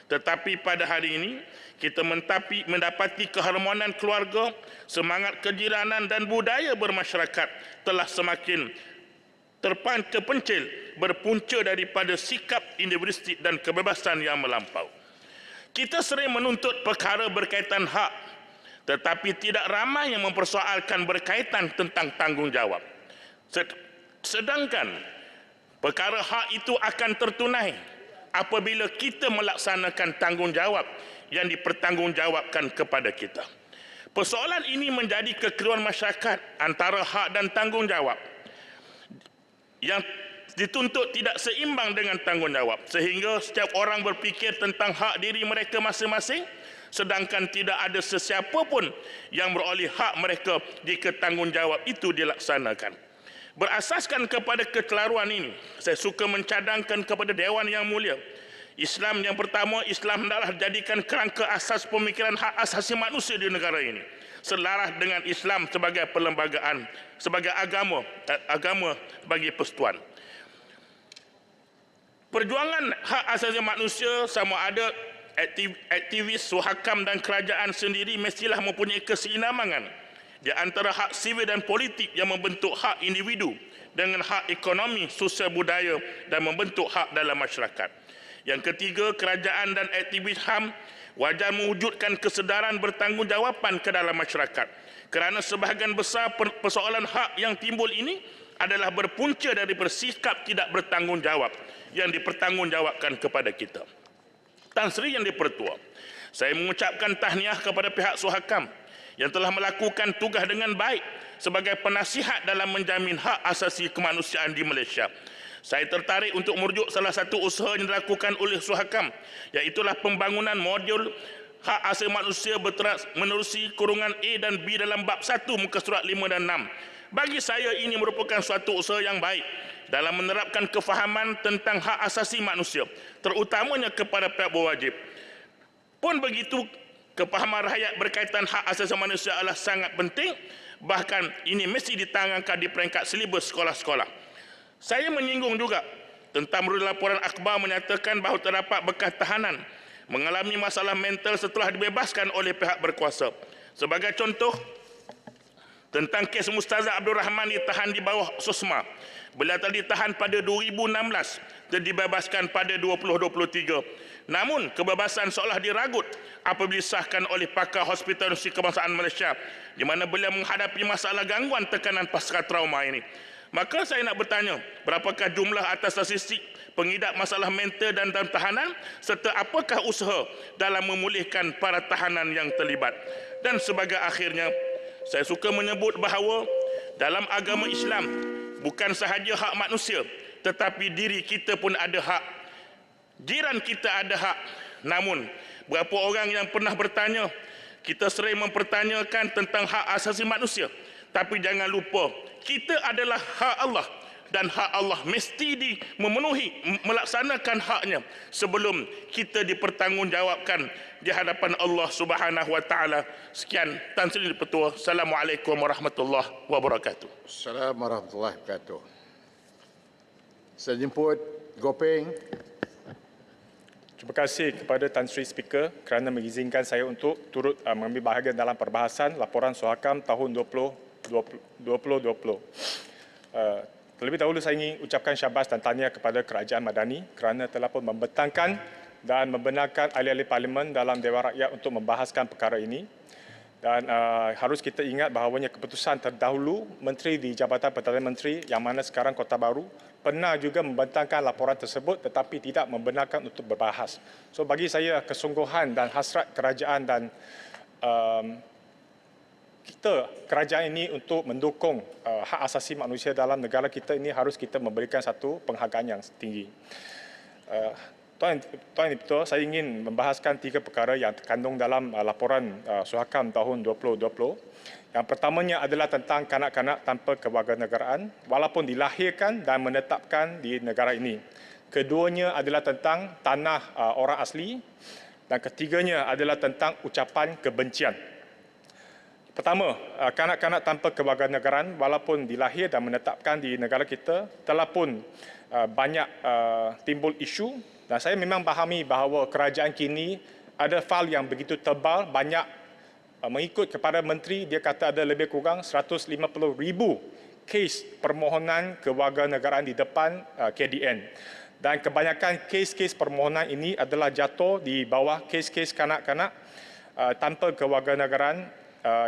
Tetapi pada hari ini, kita mendapati keharmonian keluarga, semangat kejiranan dan budaya bermasyarakat telah semakin terpencil berpunca daripada sikap individualistik dan kebebasan yang melampau. Kita sering menuntut perkara berkaitan hak, tetapi tidak ramai yang mempersoalkan berkaitan tentang tanggungjawab. Sedangkan perkara hak itu akan tertunai apabila kita melaksanakan tanggungjawab yang dipertanggungjawabkan kepada kita. Persoalan ini menjadi kekeliruan masyarakat antara hak dan tanggungjawab yang dituntut tidak seimbang dengan tanggungjawab, sehingga setiap orang berfikir tentang hak diri mereka masing-masing, sedangkan tidak ada sesiapa pun yang beroleh hak mereka jika tanggungjawab itu dilaksanakan. Berasaskan kepada kekelaruan ini, saya suka mencadangkan kepada Dewan Yang Mulia, Islam yang pertama, Islam hendaklah jadikan kerangka asas pemikiran hak asasi manusia di negara ini selaras dengan Islam sebagai perlembagaan, sebagai agama bagi persekutuan. Perjuangan hak asasi manusia sama ada aktivis, suhakam dan kerajaan sendiri mestilah mempunyai keseimbangan di antara hak sivil dan politik yang membentuk hak individu dengan hak ekonomi, sosial budaya dan membentuk hak dalam masyarakat. Yang ketiga, kerajaan dan aktivis HAM wajar mewujudkan kesedaran bertanggungjawab ke dalam masyarakat, kerana sebahagian besar persoalan hak yang timbul ini adalah berpunca dari bersikap tidak bertanggungjawab yang dipertanggungjawabkan kepada kita. Tan Sri Yang di-Pertua, saya mengucapkan tahniah kepada pihak Suhakam yang telah melakukan tugas dengan baik sebagai penasihat dalam menjamin hak asasi kemanusiaan di Malaysia. Saya tertarik untuk merujuk salah satu usaha yang dilakukan oleh Suhakam, iaitulah pembangunan modul hak asasi manusia menerusi kurungan A dan B dalam bab 1 muka surat 5 dan 6. Bagi saya ini merupakan suatu usaha yang baik dalam menerapkan kefahaman tentang hak asasi manusia, terutamanya kepada pihak berwajib. Pun begitu, kefahaman rakyat berkaitan hak asasi manusia adalah sangat penting, bahkan ini mesti ditanamkan di peringkat silibus sekolah-sekolah. Saya menyinggung juga tentang melalui laporan akhbar menyatakan bahawa terdapat bekas tahanan mengalami masalah mental setelah dibebaskan oleh pihak berkuasa. Sebagai contoh, Tentang kes Mustazah Abdul Rahman ditahan di bawah SOSMA. Beliau telah ditahan pada 2016 dan dibebaskan pada 2023. Namun, kebebasan seolah diragut apabila disahkan oleh pakar Hospital Universiti Kebangsaan Malaysia di mana beliau menghadapi masalah gangguan tekanan pasca trauma ini. Maka saya nak bertanya, berapakah jumlah atas statistik pengidap masalah mental dan dalam tahanan serta apakah usaha dalam memulihkan para tahanan yang terlibat? Dan sebagai akhirnya, saya suka menyebut bahawa dalam agama Islam bukan sahaja hak manusia tetapi diri kita pun ada hak. Jiran kita ada hak. Namun, berapa orang yang pernah bertanya, kita sering mempertanyakan tentang hak asasi manusia. Tapi jangan lupa, kita adalah hak Allah. Dan hak Allah mesti memenuhi, melaksanakan haknya sebelum kita dipertanggungjawabkan di hadapan Allah Subhanahu Wa Taala. Sekian, Tan Sri Petua. Assalamualaikum warahmatullahi wabarakatuh. Assalamualaikum warahmatullahi wabarakatuh. Saya jemput Gopeng. Terima kasih kepada Tan Sri Speaker kerana mengizinkan saya untuk turut mengambil bahagian dalam perbahasan laporan Suhakam tahun 2020. Terlebih dahulu saya ingin ucapkan syabas dan tahniah kepada Kerajaan Madani kerana telah pun membentangkan dan membenarkan ahli-ahli Parlimen dalam Dewan Rakyat untuk membahaskan perkara ini. Dan harus kita ingat bahawanya keputusan terdahulu Menteri di Jabatan Perdana Menteri yang mana sekarang Kota Baru pernah juga membentangkan laporan tersebut tetapi tidak membenarkan untuk berbahas. So bagi saya kesungguhan dan hasrat kerajaan dan kerajaan ini untuk mendukung hak asasi manusia dalam negara kita ini harus kita memberikan satu penghargaan yang tinggi. Tuan Dipertua, saya ingin membahaskan 3 perkara yang terkandung dalam laporan Suhakam tahun 2020. Yang pertamanya adalah tentang kanak-kanak tanpa kewarganegaraan walaupun dilahirkan dan menetapkan di negara ini. Keduanya adalah tentang tanah orang asli dan ketiganya adalah tentang ucapan kebencian. Pertama, kanak-kanak tanpa kewarganegaraan walaupun dilahir dan menetapkan di negara kita telah pun banyak timbul isu dan saya memang fahami bahawa kerajaan kini ada fail yang begitu tebal, banyak mengikut kepada menteri dia kata ada lebih kurang 150,000 kes permohonan kewarganegaraan di depan KDN. Dan kebanyakan kes-kes permohonan ini adalah jatuh di bawah kes-kes kanak-kanak tanpa kewarganegaraan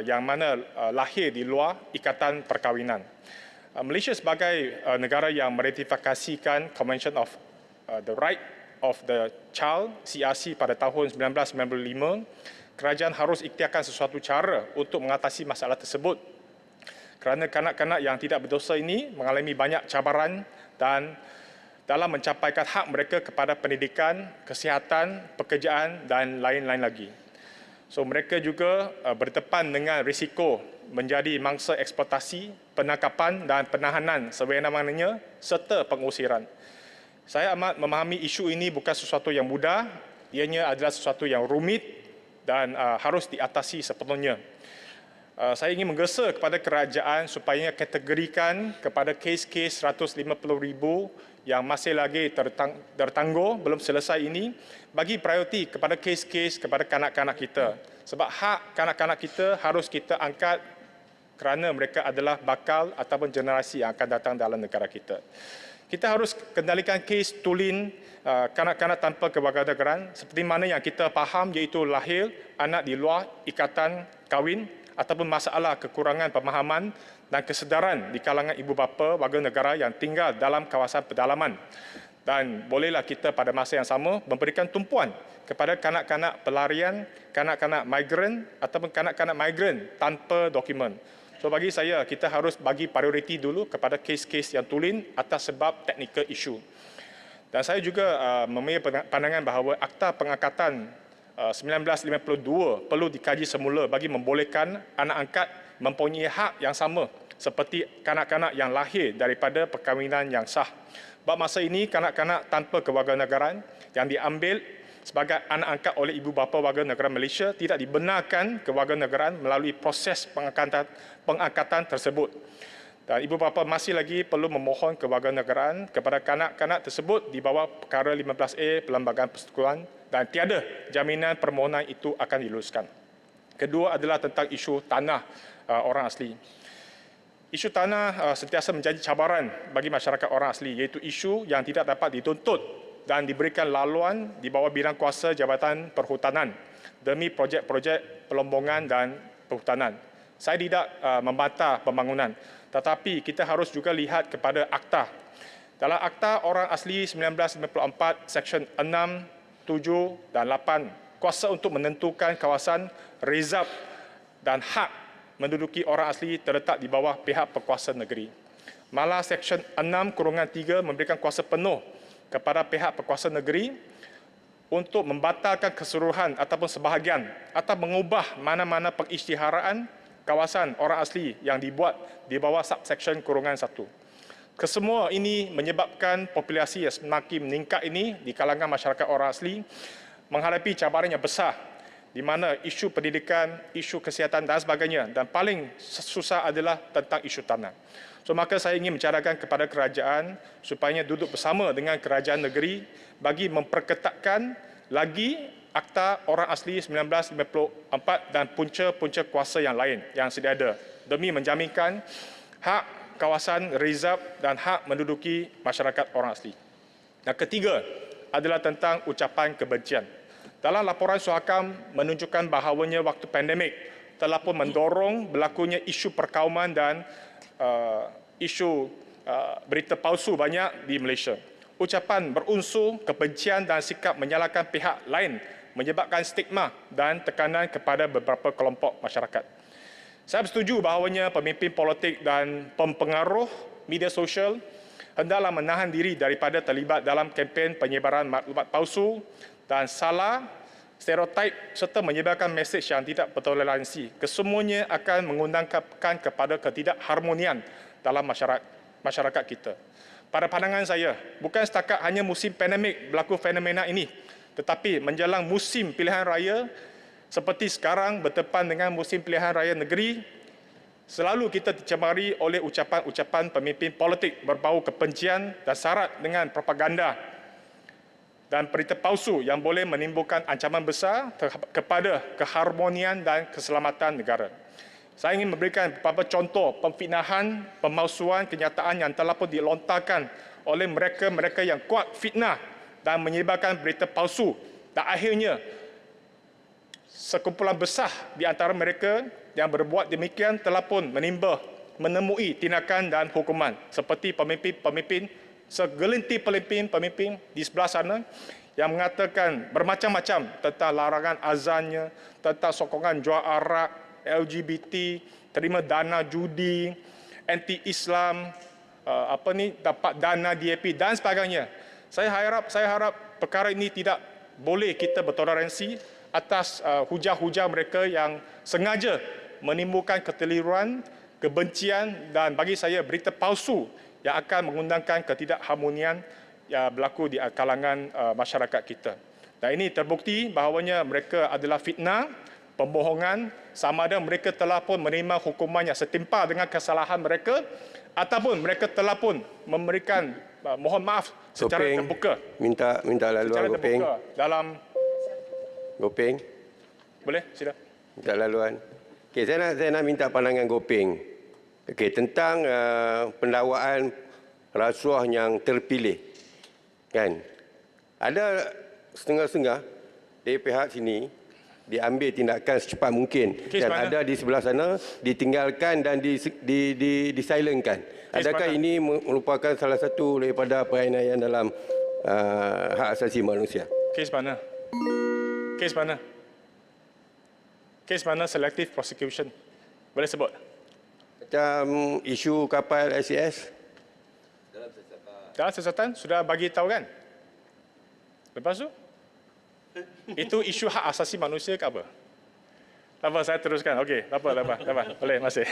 yang mana lahir di luar ikatan perkahwinan. Malaysia sebagai negara yang meratifikasikan Convention of the Right of the Child CRC pada tahun 1995, kerajaan harus ikhtiarkan sesuatu cara untuk mengatasi masalah tersebut. Kerana kanak-kanak yang tidak berdosa ini mengalami banyak cabaran dan dalam mencapaikan hak mereka kepada pendidikan, kesihatan, pekerjaan dan lain-lain lagi. So mereka juga berdepan dengan risiko menjadi mangsa eksploitasi, penangkapan dan penahanan sewenang-wenangnya serta pengusiran. Saya amat memahami isu ini bukan sesuatu yang mudah, ianya adalah sesuatu yang rumit dan harus diatasi sepenuhnya. Saya ingin menggesa kepada kerajaan supaya kategorikan kepada kes-kes 150,000 yang masih lagi tertangguh belum selesai ini bagi prioriti kepada kes-kes kepada kanak-kanak kita. Sebab hak kanak-kanak kita harus kita angkat kerana mereka adalah bakal ataupun generasi yang akan datang dalam negara kita. Kita harus kendalikan kes tulin kanak-kanak tanpa kewarganegaraan seperti mana yang kita faham iaitu lahir anak di luar ikatan kahwin ataupun masalah kekurangan pemahaman dan kesedaran di kalangan ibu bapa warga negara yang tinggal dalam kawasan pedalaman. Dan bolehlah kita pada masa yang sama memberikan tumpuan kepada kanak-kanak pelarian, kanak-kanak migran ataupun kanak-kanak migran tanpa dokumen. So bagi saya, kita harus bagi prioriti dulu kepada kes-kes yang tulen atas sebab technical issue. Dan saya juga mempunyai pandangan bahawa Akta Pengangkatan 1952 perlu dikaji semula bagi membolehkan anak angkat mempunyai hak yang sama seperti kanak-kanak yang lahir daripada perkahwinan yang sah. Pada masa ini, kanak-kanak tanpa kewarganegaraan yang diambil sebagai anak angkat oleh ibu bapa warga negara Malaysia tidak dibenarkan kewarganegaraan melalui proses pengangkatan tersebut. Dan ibu bapa masih lagi perlu memohon kewarganegaraan kepada kanak-kanak tersebut di bawah perkara 15A Perlembagaan Persekutuan dan tiada jaminan permohonan itu akan diluluskan. Kedua adalah tentang isu tanah orang asli. Isu tanah sentiasa menjadi cabaran bagi masyarakat orang asli, iaitu isu yang tidak dapat dituntut dan diberikan laluan di bawah bidang kuasa Jabatan Perhutanan demi projek-projek pelombongan dan perhutanan. Saya tidak membantah pembangunan, tetapi kita harus juga lihat kepada akta. Dalam Akta Orang Asli 1994, Seksyen 6, 7 dan 8, kuasa untuk menentukan kawasan rezerv dan hak menduduki orang asli terletak di bawah pihak berkuasa negeri. Malah Seksyen 6/3 memberikan kuasa penuh kepada pihak berkuasa negeri untuk membatalkan keseluruhan ataupun sebahagian atau mengubah mana-mana pengisytiharaan kawasan orang asli yang dibuat di bawah subseksyen -1. Kesemua ini menyebabkan populasi yang semakin meningkat ini di kalangan masyarakat orang asli menghadapi cabaran yang besar, di mana isu pendidikan, isu kesihatan dan sebagainya, dan paling susah adalah tentang isu tanah. So, maka saya ingin mencarakan kepada kerajaan supaya duduk bersama dengan kerajaan negeri bagi memperketatkan lagi Akta Orang Asli 1994 dan punca-punca kuasa yang lain yang sedia ada demi menjaminkan hak kawasan rezerv dan hak menduduki masyarakat orang asli. Dan ketiga adalah tentang ucapan kebencian. Dalam laporan Suhakam menunjukkan bahawanya waktu pandemik telah pun mendorong berlakunya isu perkauman dan isu berita palsu banyak di Malaysia. Ucapan berunsur kebencian dan sikap menyalahkan pihak lain menyebabkan stigma dan tekanan kepada beberapa kelompok masyarakat. Saya bersetuju bahawanya pemimpin politik dan pempengaruh media sosial hendaklah menahan diri daripada terlibat dalam kempen penyebaran maklumat palsu dan salah, stereotip serta menyebarkan mesej yang tidak bertoleransi. Kesemuanya akan mengundangkan kepada ketidakharmonian dalam masyarakat kita. Pada pandangan saya, bukan setakat hanya musim pandemik berlaku fenomena ini, tetapi menjelang musim pilihan raya seperti sekarang bertepan dengan musim pilihan raya negeri, selalu kita dicemari oleh ucapan-ucapan pemimpin politik berbau kebencian dan syarat dengan propaganda dan berita palsu yang boleh menimbulkan ancaman besar kepada keharmonian dan keselamatan negara. Saya ingin memberikan beberapa contoh pemfitnahan, pemalsuan kenyataan yang telah pun dilontarkan oleh mereka-mereka yang kuat fitnah dan menyebarkan berita palsu, dan akhirnya sekumpulan besar di antara mereka yang berbuat demikian telah pun menemui tindakan dan hukuman, seperti pemimpin-pemimpin, segelintir pemimpin di sebelah sana yang mengatakan bermacam-macam tentang larangan azannya, tentang sokongan jual arak, LGBT, terima dana judi, anti-Islam, dapat dana DAP dan sebagainya. Saya harap perkara ini tidak boleh kita bertoleransi atas hujah-hujah mereka yang sengaja menimbulkan kekeliruan, kebencian dan bagi saya berita palsu yang akan mengundangkan ketidakharmonian yang berlaku di kalangan masyarakat kita. Dan ini terbukti bahawanya mereka adalah fitnah, pembohongan, sama ada mereka telah pun menerima hukuman yang setimpal dengan kesalahan mereka ataupun mereka telah pun memberikan mohon maaf secara Gopeng, terbuka. Minta laluan Gopeng. Dalam Gopeng. boleh sila. Minta laluan. Okey, saya nak minta pandangan Gopeng. Okey, tentang pendakwaan rasuah yang terpilih. Kan? Ada setengah-setengah dari pihak sini diambil tindakan secepat mungkin Kes dan mana? ada di sebelah sana ditinggalkan dan disilentkan. Adakah mana? ini merupakan salah satu daripada perainan dalam hak asasi manusia? Kes mana? Kes mana? Kes mana selective prosecution? Boleh sebut? Macam isu kapal SES. Dalam siasatan sudah bagi tahu kan? Lepas tu? Itu isu hak asasi manusia ke apa? Tak apa, saya teruskan. Okey, tak apa. Boleh, masih.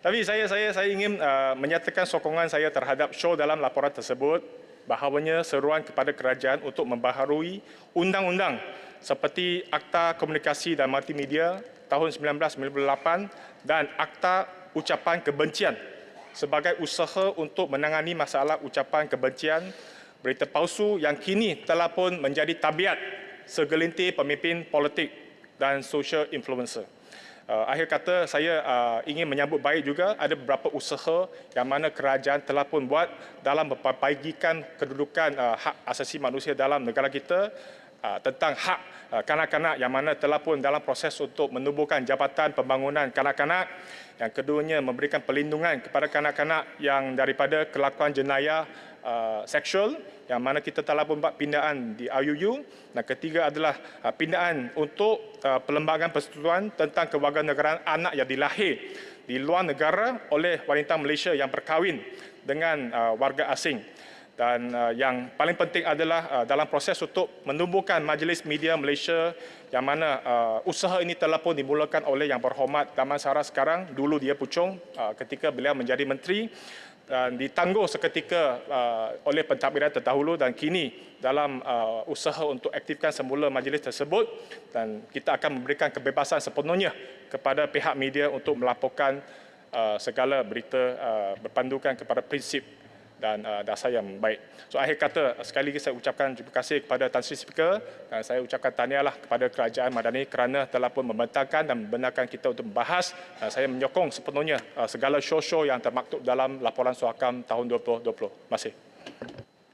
Tapi saya ingin menyatakan sokongan saya terhadap show dalam laporan tersebut bahawanya seruan kepada kerajaan untuk membaharui undang-undang seperti Akta Komunikasi dan Multimedia tahun 1998 dan Akta Ucapan Kebencian sebagai usaha untuk menangani masalah ucapan kebencian, berita palsu yang kini telah pun menjadi tabiat segelintir pemimpin politik dan social influencer. Akhir kata, saya ingin menyambut baik juga ada beberapa usaha yang mana kerajaan telah pun buat dalam memperbagikan kedudukan hak asasi manusia dalam negara kita, tentang hak kanak-kanak yang mana telah pun dalam proses untuk menubuhkan Jabatan Pembangunan Kanak-kanak. Yang keduanya memberikan perlindungan kepada kanak-kanak yang daripada kelakuan jenayah seksual, yang mana kita telah pun buat pindaan di IUU. Dan ketiga adalah pindaan untuk perlembagaan persetujuan tentang kewarganegaraan anak yang dilahir di luar negara oleh wanita Malaysia yang berkahwin dengan warga asing. Dan yang paling penting adalah dalam proses untuk menumbuhkan Majlis Media Malaysia, yang mana usaha ini telah pun dimulakan oleh Yang Berhormat Damansara sekarang. Dulu dia pucung ketika beliau menjadi menteri, dan ditangguh seketika oleh pentadbiran terdahulu, dan kini dalam usaha untuk aktifkan semula majlis tersebut, dan kita akan memberikan kebebasan sepenuhnya kepada pihak media untuk melaporkan segala berita berpandukan kepada prinsip dan dasar yang baik. So akhir kata, sekali lagi saya ucapkan terima kasih kepada Tan Sri Speaker, dan saya ucapkan tahniahlah kepada Kerajaan Madani kerana telah pun membentangkan dan membenarkan kita untuk membahas. Saya menyokong sepenuhnya segala show-show yang termaktub dalam laporan Suhakam tahun 2020. Terima kasih.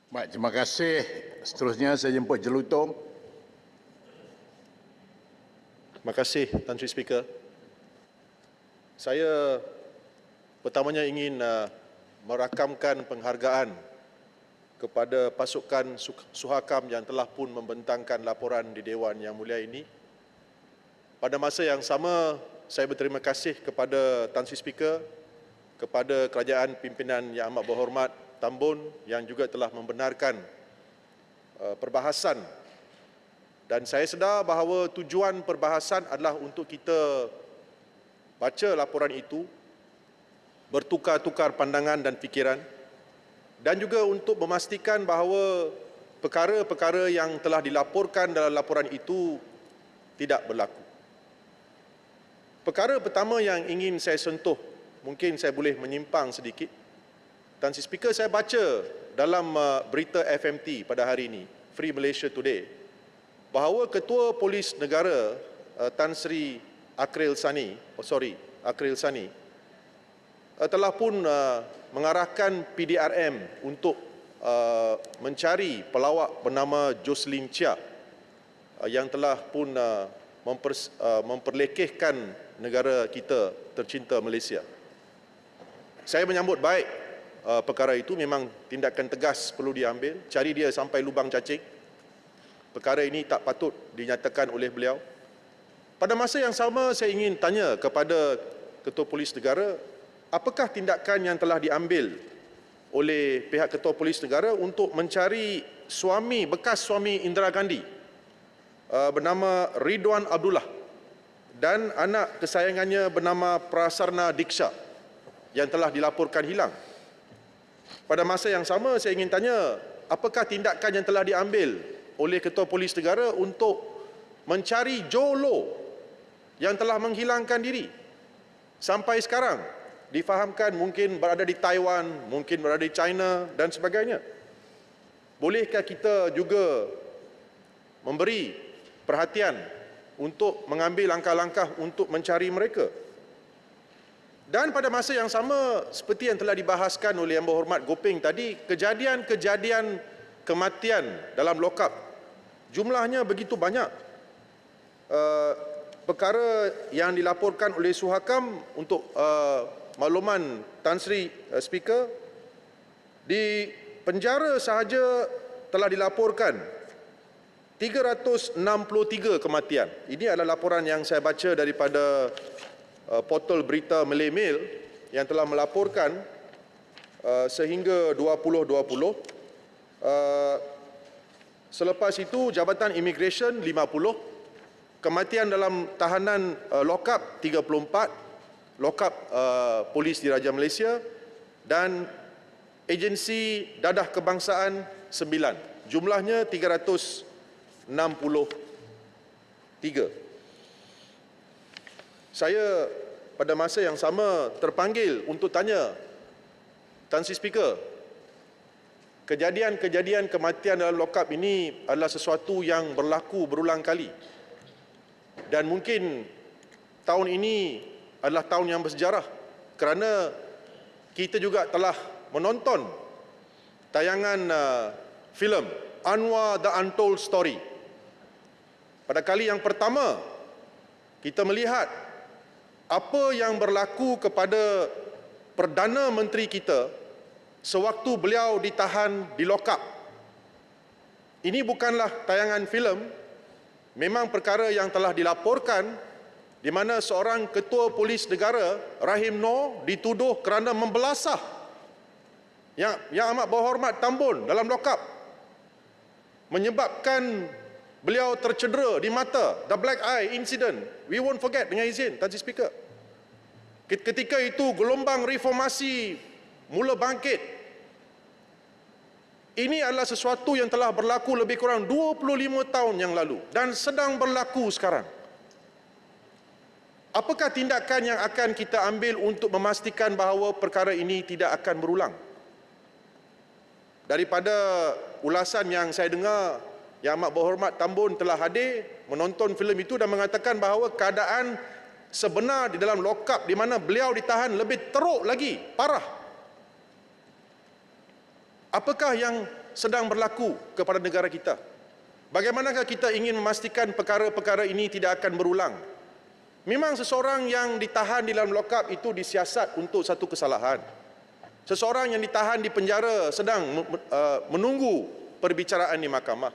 Baik, terima kasih. Seterusnya saya jemput Jelutong. Terima kasih Tan Sri Speaker. Saya pertamanya ingin merakamkan penghargaan kepada pasukan Suhakam yang telah pun membentangkan laporan di Dewan Yang Mulia ini. Pada masa yang sama, saya berterima kasih kepada Tan Sri Speaker, kepada kerajaan pimpinan Yang Amat Berhormat Tambun yang juga telah membenarkan perbahasan. Dan saya sedar bahawa tujuan perbahasan adalah untuk kita baca laporan itu, bertukar-tukar pandangan dan fikiran, dan juga untuk memastikan bahawa perkara-perkara yang telah dilaporkan dalam laporan itu tidak berlaku. Perkara pertama yang ingin saya sentuh, mungkin saya boleh menyimpang sedikit. Tan Sri Speaker, saya baca dalam berita FMT pada hari ini, Free Malaysia Today, bahawa Ketua Polis Negara Tan Sri Akril Sani telah pun mengarahkan PDRM untuk mencari pelawak bernama Jocelyn Chia yang telah pun memperlekehkan negara kita tercinta Malaysia. Saya menyambut baik perkara itu, memang tindakan tegas perlu diambil, cari dia sampai lubang cacing. Perkara ini tak patut dinyatakan oleh beliau. Pada masa yang sama, saya ingin tanya kepada Ketua Polis Negara, apakah tindakan yang telah diambil oleh pihak Ketua Polis Negara untuk mencari bekas suami Indira Gandhi bernama Ridwan Abdullah dan anak kesayangannya bernama Prasarna Diksha yang telah dilaporkan hilang? Pada masa yang sama, saya ingin tanya, apakah tindakan yang telah diambil oleh Ketua Polis Negara untuk mencari Jolo yang telah menghilangkan diri sampai sekarang? Difahamkan mungkin berada di Taiwan, mungkin berada di China dan sebagainya. Bolehkah kita juga memberi perhatian untuk mengambil langkah-langkah untuk mencari mereka? Dan pada masa yang sama, seperti yang telah dibahaskan oleh Yang Berhormat Gopeng tadi, kejadian-kejadian kematian dalam lokap jumlahnya begitu banyak. Perkara yang dilaporkan oleh Suhakam untuk makluman Tan Sri Speaker, di penjara sahaja telah dilaporkan 363 kematian. Ini adalah laporan yang saya baca daripada portal berita Malay Mail yang telah melaporkan sehingga 2020. Selepas itu Jabatan Immigration 50, kematian dalam tahanan lokap 34, lokap polis di Raja Malaysia, dan agensi dadah kebangsaan 9. Jumlahnya 363. Saya pada masa yang sama terpanggil untuk tanya Tan Sri Speaker, kejadian-kejadian kematian dalam lokap ini adalah sesuatu yang berlaku berulang kali, dan mungkin tahun ini adalah tahun yang bersejarah kerana kita juga telah menonton tayangan filem Anwar The Untold Story. Pada kali yang pertama, kita melihat apa yang berlaku kepada Perdana Menteri kita sewaktu beliau ditahan di lokap. Ini bukanlah tayangan filem, memang perkara yang telah dilaporkan di mana seorang ketua polis negara, Rahim Noor, dituduh kerana membelasah yang amat berhormat Tambun dalam lokap, menyebabkan beliau tercedera di mata, the black eye incident. We won't forget, dengan izin Tan Sri Speaker. Ketika itu gelombang reformasi mula bangkit. Ini adalah sesuatu yang telah berlaku lebih kurang 25 tahun yang lalu dan sedang berlaku sekarang. Apakah tindakan yang akan kita ambil untuk memastikan bahawa perkara ini tidak akan berulang? Daripada ulasan yang saya dengar, Yang Amat Berhormat Tambun telah hadir menonton filem itu dan mengatakan bahawa keadaan sebenar di dalam lokap di mana beliau ditahan lebih teruk lagi, parah. Apakah yang sedang berlaku kepada negara kita? Bagaimanakah kita ingin memastikan perkara-perkara ini tidak akan berulang? Memang seseorang yang ditahan di dalam lokap itu disiasat untuk satu kesalahan. Seseorang yang ditahan di penjara sedang menunggu perbicaraan di mahkamah.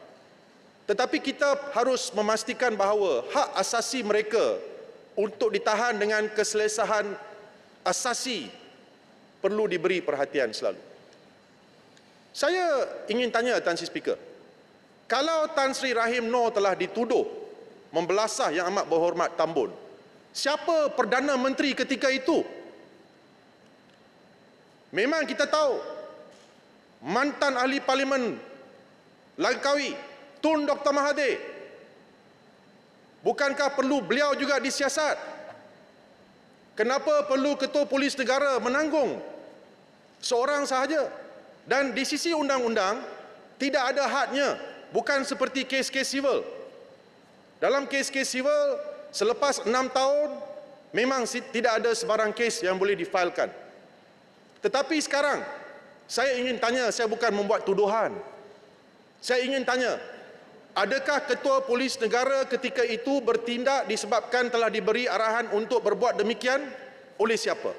Tetapi kita harus memastikan bahawa hak asasi mereka untuk ditahan dengan keselesahan asasi perlu diberi perhatian selalu. Saya ingin tanya Tan Sri Speaker, kalau Tan Sri Rahim Noor telah dituduh membelasah Yang Amat Berhormat Tambun, siapa Perdana Menteri ketika itu? Memang kita tahu mantan ahli parlimen Langkawi Tun Dr. Mahathir. Bukankah perlu beliau juga disiasat? Kenapa perlu Ketua Polis Negara menanggung seorang sahaja? Dan di sisi undang-undang tidak ada hadnya, bukan seperti kes-kes sivil. Dalam kes-kes sivil selepas 6 tahun memang tidak ada sebarang kes yang boleh difailkan. Tetapi sekarang saya ingin tanya, saya bukan membuat tuduhan. Saya ingin tanya, adakah Ketua Polis Negara ketika itu bertindak disebabkan telah diberi arahan untuk berbuat demikian oleh siapa?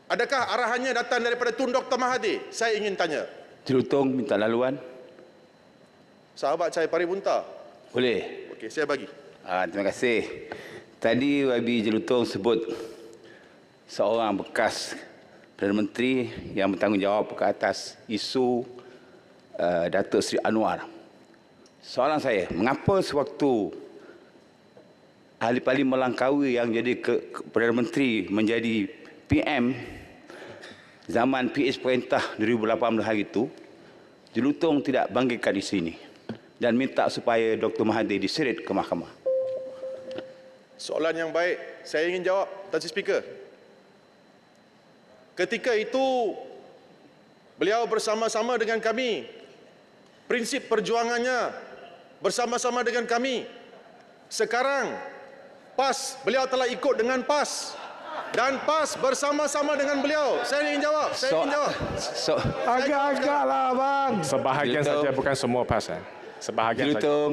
Adakah arahannya datang daripada Tun Dr. Mahathir? Saya ingin tanya. Jelutong minta laluan. Sahabat saya Paribunta. Boleh? Okey, saya bagi. Terima kasih. Tadi YB Jelutong sebut seorang bekas Perdana Menteri yang bertanggungjawab ke atas isu Datuk Seri Anwar. Soalan saya, mengapa sewaktu ahli parlimen Langkawi yang jadi Perdana Menteri menjadi PM zaman PS Perintah 2018 hari itu, Jelutong tidak bangkitkan isu ini dan minta supaya Dr. Mahathir diseret ke mahkamah? Soalan yang baik. Saya ingin jawab, Tan Sri Speaker. Ketika itu, beliau bersama-sama dengan kami. Prinsip perjuangannya bersama-sama dengan kami. Sekarang, PAS, beliau telah ikut dengan PAS. Dan PAS bersama-sama dengan beliau. Saya ingin jawab. Agak-agak lah, bang. Sebahagian Jelutong saja, bukan semua PAS. Sebahagian saja. Jelutong,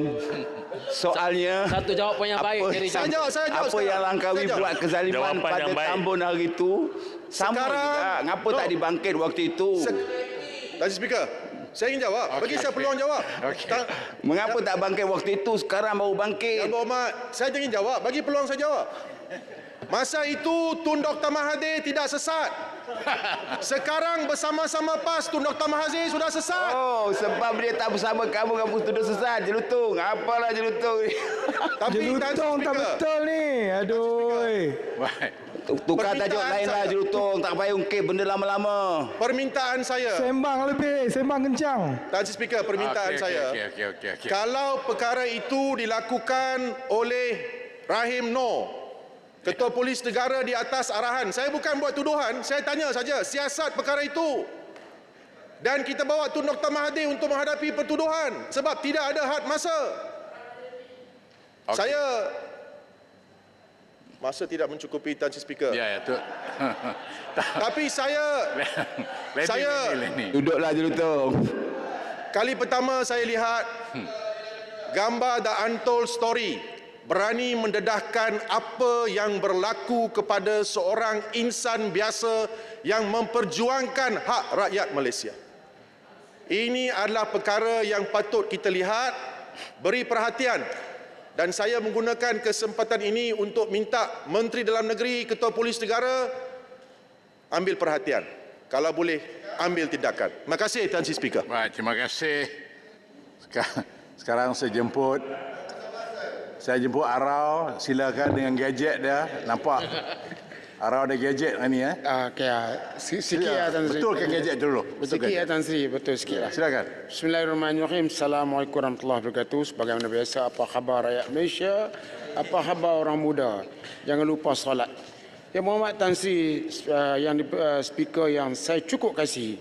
soalnya Satu jawapan yang baik dari Saya jawab apa sekarang. yang Langkawi Saya jawab. buat kezaliman Jawapan pada yang baik. Tambun hari itu sama Sekarang- juga. Ngapa tak dibangkit waktu itu? Tan Sri Speaker, saya ingin jawab. Bagi saya peluang jawab. Mengapa tak bangkit waktu itu? Sekarang baru bangkit. Yang Berhormat, saya ingin jawab. Bagi peluang saya jawab. Masa itu Tun Dr. Mahathir tidak sesat. Sekarang bersama-sama PAS, Tun Dr. Mahathir sudah sesat. Oh, sebab dia tak bersama kamu tuduh sesat. Jelutong. Apalah Jelutong? Tapi Jelutong tak betul ni. Aduh. Tukar tajuk Permintaan lain lah saya. Jelutong. Tak payah ungkit benda lama-lama. Permintaan saya, Sembang lebih. Sembang kencang. Tan Sri Speaker, permintaan saya. Kalau perkara itu dilakukan oleh Rahim Noor, Ketua Polis Negara di atas arahan, saya bukan buat tuduhan, saya tanya saja siasat perkara itu. Dan kita bawa Tun Dr. Mahathir untuk menghadapi pertuduhan sebab tidak ada had masa. Saya Masa tidak mencukupi, Tan Sri Speaker. Ya, tu. Tapi saya Duduklah Jelutong. kali pertama saya lihat gambar The Untold Story berani mendedahkan apa yang berlaku kepada seorang insan biasa yang memperjuangkan hak rakyat Malaysia. Ini adalah perkara yang patut kita lihat, beri perhatian, dan saya menggunakan kesempatan ini untuk minta Menteri Dalam Negeri, Ketua Polis Negara ambil perhatian. Kalau boleh, ambil tindakan. Terima kasih, Tan Sri Speaker. Baik, terima kasih. Sekarang saya jemput Arau. Silakan dengan gadget dia. Nampak? Arau ada gadget ni ya. Okey, sikit ya Tan Sri. Betulkan gadget dulu. Sikit ya Tan Sri, betul sikit lah. Silakan. Bismillahirrahmanirrahim. Assalamualaikum warahmatullahi wabarakatuh. Sebagaimana biasa, apa khabar rakyat Malaysia? Apa khabar orang muda? Jangan lupa solat. Yang Muhammad Tan Sri, speaker yang saya cukup kasih.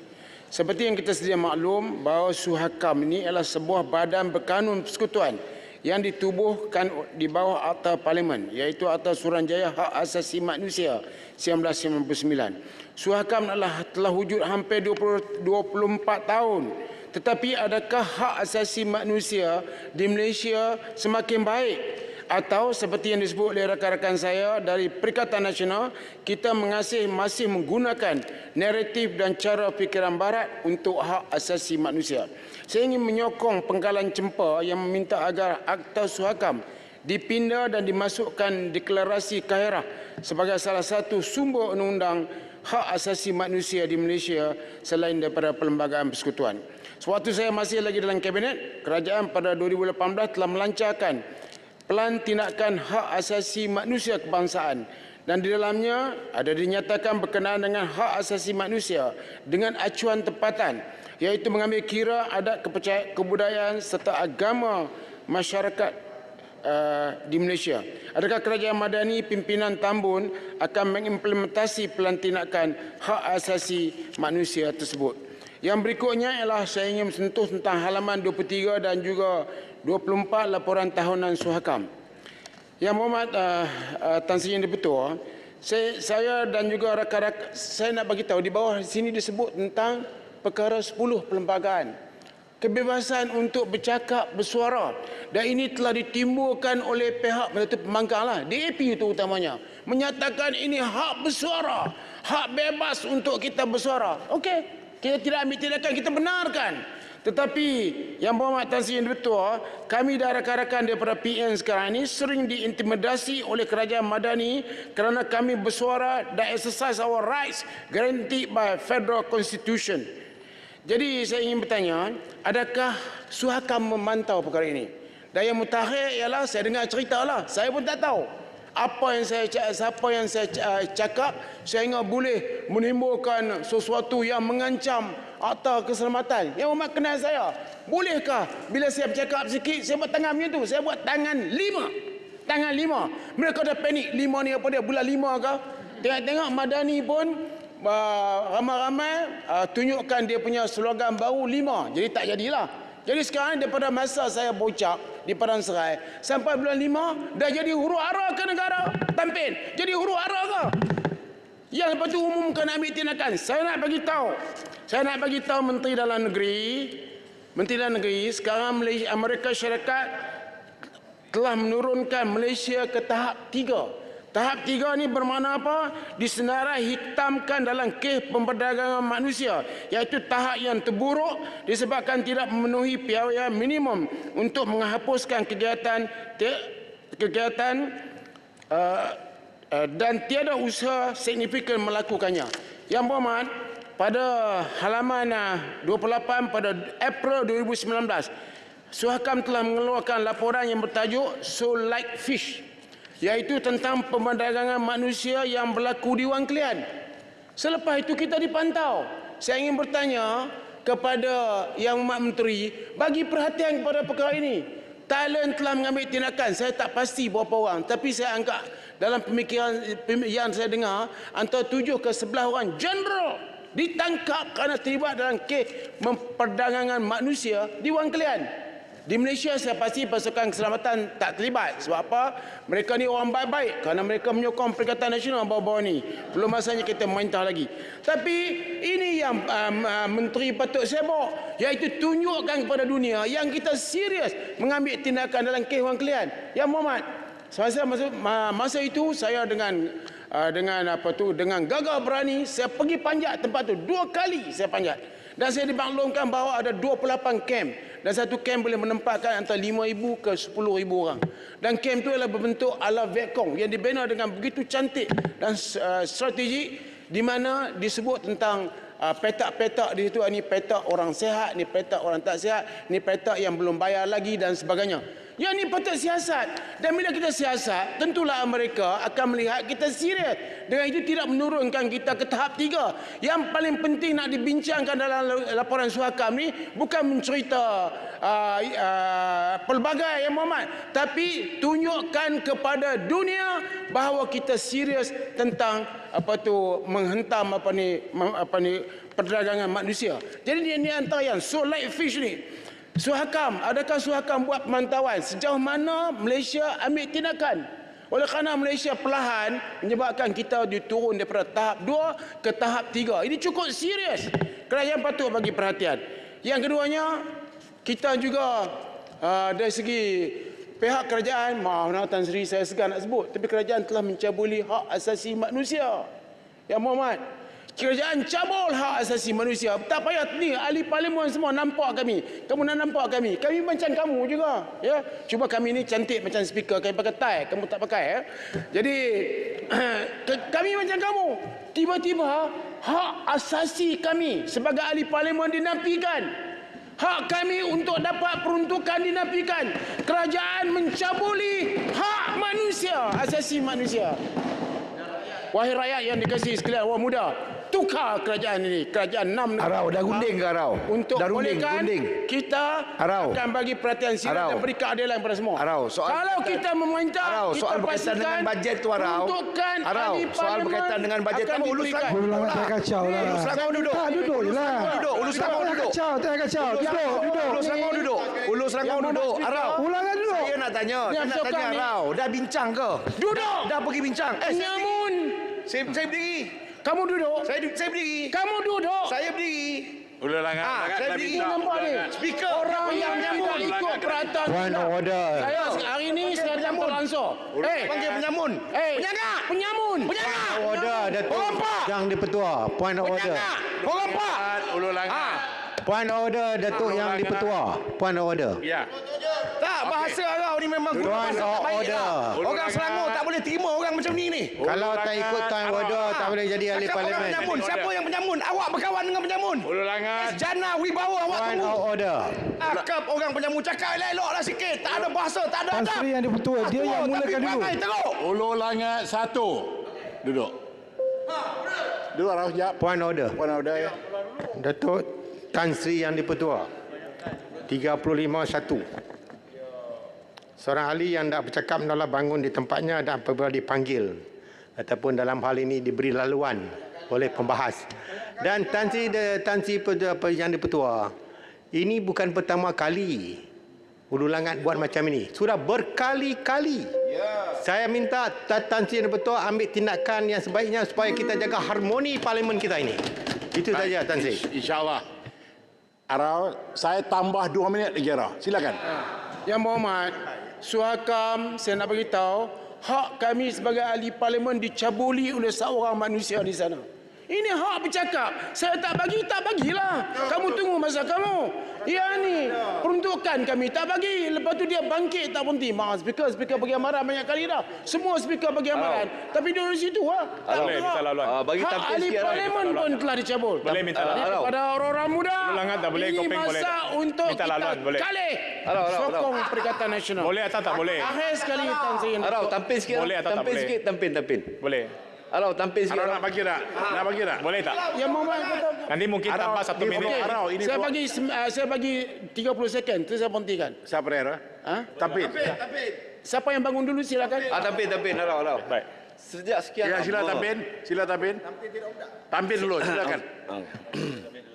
Seperti yang kita sedia maklum bahawa Suhakam ini adalah sebuah badan berkanun persekutuan yang ditubuhkan di bawah Akta Parlimen, iaitu Akta Suruhanjaya Hak Asasi Manusia 1999. Suhakam telah wujud hampir 24 tahun. Tetapi adakah hak asasi manusia di Malaysia semakin baik? Atau seperti yang disebut oleh rakan-rakan saya dari Perikatan Nasional, kita masih menggunakan naratif dan cara fikiran barat untuk hak asasi manusia. Saya ingin menyokong Penggalan Cempa yang meminta agar Akta Suhakam dipindah dan dimasukkan deklarasi Kairah sebagai salah satu sumber undang-undang hak asasi manusia di Malaysia selain daripada Perlembagaan Persekutuan. Sewaktu saya masih lagi dalam Kabinet, kerajaan pada 2018 telah melancarkan Pelan Tindakan Hak Asasi Manusia Kebangsaan, dan di dalamnya ada dinyatakan berkenaan dengan hak asasi manusia dengan acuan tempatan, iaitu mengambil kira adat, kepercayaan, kebudayaan serta agama masyarakat di Malaysia. Adakah Kerajaan Madani pimpinan Tambun akan mengimplementasi Pelan Tindakan Hak Asasi Manusia tersebut? Yang berikutnya ialah saya ingin mensentuh tentang halaman 23 dan juga 24 laporan tahunan Suhakam. Yang Muhammad Tan Sri yang betul, saya dan juga rakan-rakan saya nak bagi tahu di bawah sini disebut tentang perkara 10 perlembagaan. Kebebasan untuk bercakap, bersuara, dan ini telah ditimbulkan oleh pihak pembangkang lah, DAP itu utamanya, menyatakan ini hak bersuara, hak bebas untuk kita bersuara. Okey, kita tidak ambil tindakan, kita benarkan. Tetapi yang Muhammad Tan Sri yang betul, kami dan rakan-rakan daripada PN sekarang ini sering diintimidasi oleh Kerajaan Madani kerana kami bersuara dan exercise our rights guaranteed by Federal Constitution. Jadi saya ingin bertanya, adakah Suhakam memantau perkara ini? Dan yang mutakhir ialah saya dengar cerita lah, saya pun tak tahu siapa yang saya cakap sehingga boleh menimbulkan sesuatu yang mengancam akta keselamatan. Yang Muhammad kenal saya, bolehkah bila saya bercakap sikit saya buat tangan macam tu, saya buat tangan 5. Tangan 5. Mereka dah panik, 5 ni apa dia, bulan 5 ke? Tengok Madani pun ramai-ramai tunjukkan dia punya slogan baru 5. Jadi tak jadilah. Jadi sekarang daripada masa saya bocap di Padang Serai sampai bulan 5 dah jadi huru hara ke negara? Tampil. Jadi huru hara ke? Yang lepas tu umumkan ambil tindakan. Saya nak bagi tahu Menteri Dalam Negeri sekarang Amerika Syarikat telah menurunkan Malaysia ke tahap 3. Tahap 3 ni bermakna apa? Disenarai hitamkan dalam kes pemperdagangan manusia, iaitu tahap yang terburuk disebabkan tidak memenuhi piawaian minimum untuk menghapuskan kegiatan dan tiada usaha signifikan melakukannya. Yang berhormat, pada halaman 28 pada April 2019, Suhakam telah mengeluarkan laporan yang bertajuk So Like Fish, iaitu tentang pemperdagangan manusia yang berlaku di Wang Kelian. Selepas itu kita dipantau. Saya ingin bertanya kepada Yang Amat Menteri, bagi perhatian kepada perkara ini. Thailand telah mengambil tindakan, saya tak pasti berapa orang, tapi saya anggap dalam pemikiran yang saya dengar antara 7 ke 11 orang general ditangkap kerana terlibat dalam kes perdagangan manusia di Wang Kelian. Di Malaysia saya pasti pasukan keselamatan tak terlibat. Sebab apa? Mereka ni orang baik-baik kerana mereka menyokong Perikatan Nasional bawah-bawah ni. Belum masanya kita mentah lagi. Tapi ini yang Menteri patut sibuk, iaitu tunjukkan kepada dunia yang kita serius mengambil tindakan dalam kes Wan Kelian. Ya Muhammad, masa itu saya dengan gagah berani saya pergi panjat tempat tu 2 kali saya panjat. Dan saya dimaklumkan bahawa ada 28 kamp. Dan satu kamp boleh menempatkan antara 5,000 ke 10,000 orang. Dan kamp itu adalah berbentuk ala Vietcong yang dibina dengan begitu cantik dan strategi, di mana disebut tentang petak-petak di situ. Ini petak orang sihat, ini petak orang tak sihat, ini petak yang belum bayar lagi dan sebagainya. Yang ini patut siasat. Dan bila kita siasat, tentulah mereka akan melihat kita serius. Dengan itu tidak menurunkan kita ke tahap 3. Yang paling penting nak dibincangkan dalam laporan Suhakam ni bukan mencerita pelbagai ya Muhammad, tapi tunjukkan kepada dunia bahawa kita serius tentang menghentam perdagangan manusia. Jadi ini antara yang so like fish ni. Suhakam, adakah Suhakam buat pemantauan sejauh mana Malaysia ambil tindakan? Oleh kerana Malaysia perlahan menyebabkan kita diturun daripada tahap 2 ke tahap 3. Ini cukup serius. Kerajaan patut bagi perhatian. Yang keduanya, kita juga dari segi pihak kerajaan, maaf Tan Sri saya segan nak sebut, tapi kerajaan telah mencabuli hak asasi manusia. Ya Muhammad, kerajaan cabul hak asasi manusia. Tak payah ni ahli parlimen semua nampak kami. Kamu nak nampak kami. Kami macam kamu juga, ya. Cuba kami ni cantik macam speaker, kami pakai tie, kamu tak pakai, ya. Jadi kami macam kamu. Tiba-tiba hak asasi kami sebagai ahli parlimen dinafikan. Hak kami untuk dapat peruntukan dinafikan. Kerajaan mencabuli hak manusia, asasi manusia. Wahai rakyat yang dikasihi sekalian, orang muda, tukar kerajaan ini, kerajaan 6 negara. Arau dah gunding ke Arau? Untuk dah bolehkan kita Arau akan bagi perhatian sirat dan beri keadilan kepada semua. Arau, kalau kita meminta, Arau, soal berkaitan dengan bajet tu Arau. Arau, soal berkaitan dengan bajet kamu ulus Selangor. Ulang tak kacau lah. Ulus Selangor duduk. Duduk je lah. Ulus Selangor duduk. Tak kacau. Duduk. Ulus Selangor duduk. Ulus Selangor duduk. Arau. Ulangan duduk. Saya nak tanya. Saya nak tanya Arau. Dah bincang ke? Duduk. Dah pergi bincang. Penyamun. Saya berdiri. Kamu duduk. Saya berdiri. Kamu duduk. Saya berdiri. Saya berdiri. Nampak ni. Speaker. Orang yang tidak ikut peraturan. Point of order. Saya hari ini saya datang langsung. Panggil penyamun. Penyaga. Penyamun. Penyaga. Order, Datuk Yang di-Pertua. Point of order. Orang Pak. Point of order, Datuk Yang di-Pertua. Point of order. Ya. Tak, bahasa Arau ni memang Point of order. Orang Selangor tak boleh terima orang macam ni. Kalau tak ikut time order, tak boleh jadi ahli Cakap orang parlimen. penyamun. Siapa yang penyamun? Awak berkawan dengan penyamun. Ulangan. Jana wibawa awak Point tunggu. of order. Akap orang penyamun. Cakap elok-eloklah sikit. Tak ada bahasa, tak ada adab. Yang di-Pertua, dia yang mulakan Tapi dulu. perangai teruk. Ulangan 1. Duduk. Duduk Arau sekejap. Point of order. Puan order ya. Datuk Tan Sri Yang di-Pertua. 35-1. Seorang ahli yang tak bercakap adalah bangun di tempatnya dan apabila dipanggil ataupun dalam hal ini diberi laluan oleh pembahas. Dan Tan Sri Yang di-Pertua, ini bukan pertama kali Ulu Langat buat macam ini. Sudah berkali-kali. Saya minta Tan Sri Yang di-Pertua ambil tindakan yang sebaiknya supaya kita jaga harmoni parlimen kita ini. Itu saja Tan Sri. InsyaAllah. Arau, saya tambah 2 minit lagi Arau. Silakan. Yang Muhammad, Suhakam saya nak beritahu, hak kami sebagai ahli parlimen dicabuli oleh seorang manusia di sana. Ini hak bercakap. Saya tak bagilah. Kamu tunggu masa kamu. Ya ni, peruntukan kami tak bagi. Lepas tu dia bangkit tak berhenti. Maaf, speaker bagi amaran banyak kali dah. Semua speaker bagi amaran. Tapi dia di situ lah. Boleh minta laluan. Bagi Hak tampil ahli sikit parlimen pun telah dicabul. Boleh minta laluan. Kepada orang-orang muda, Ulangan tak boleh, ini kopeng boleh masa tak? untuk Minta kita laluan, boleh. kalih sokong Perikatan Nasional. Boleh atau tak boleh? Akhir sekali Tan Sri Yang Arau, tampil sikit. Boleh atau tak Tampil boleh? sikit, tampil. Boleh. Arau, tampil sikit. Arau nak bagi tak? Nak bagi tak? Boleh tak? Yang Muhammad kata, Nanti mungkin tambah 1 minit. okey, Arau, ini saya bagi 30 second, tu saya berhentikan. Siapa Arau? Ha? Tampil. Siapa yang bangun dulu silakan. Tampil, Arau. Baik. Sejak sekian Ya, sila tampil. Tampil dulu, silakan.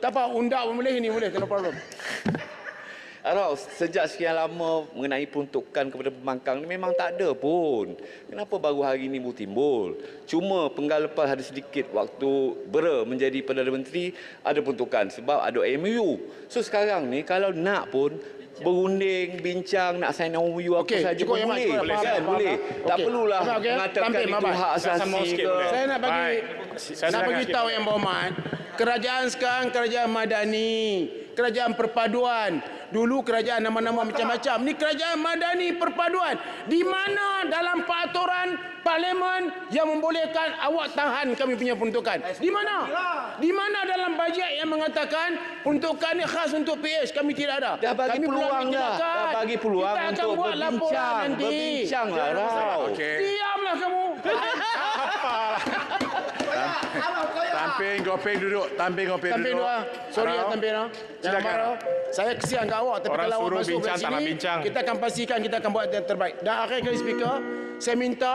Tak apa, undak pun boleh, ini boleh, tak ada problem. Arau, sejak sekian lama mengenai peruntukan kepada pembangkang ni memang tak ada pun. Kenapa baru hari ini timbul? Cuma penggal lepas ada sedikit waktu Bera menjadi Perdana Menteri ada peruntukan sebab ada MOU. So sekarang ni kalau nak pun berunding, bincang, nak sign MOU apa saja pun boleh. Kan? Boleh. Tak perlulah mengatakan itu hak asasi ke. Saya nak bagi tahu Yang Berhormat, kerajaan sekarang kerajaan madani, kerajaan perpaduan. Dulu kerajaan nama-nama macam-macam. Ni kerajaan madani perpaduan. Di mana dalam peraturan parlimen yang membolehkan awak tahan kami punya peruntukan? Di mana? Di mana dalam bajet yang mengatakan peruntukan ni khas untuk PH? Kami tidak ada. Dah bagi kami peluang dah. Dah bagi peluang kita untuk akan buat laporan nanti. Berbincanglah, Rau. Diamlah kamu. Tamping, Gopeng duduk. Tamping, Gopeng Tamping duduk. dua. Sorry ya Tamping. Jangan marah. Saya kesian kat awak. Tapi Orang kalau awak suruh masuk bincang, ke tak nak sini, bincang. kita akan pastikan kita akan buat yang terbaik. Dan akhir kali Speaker, saya minta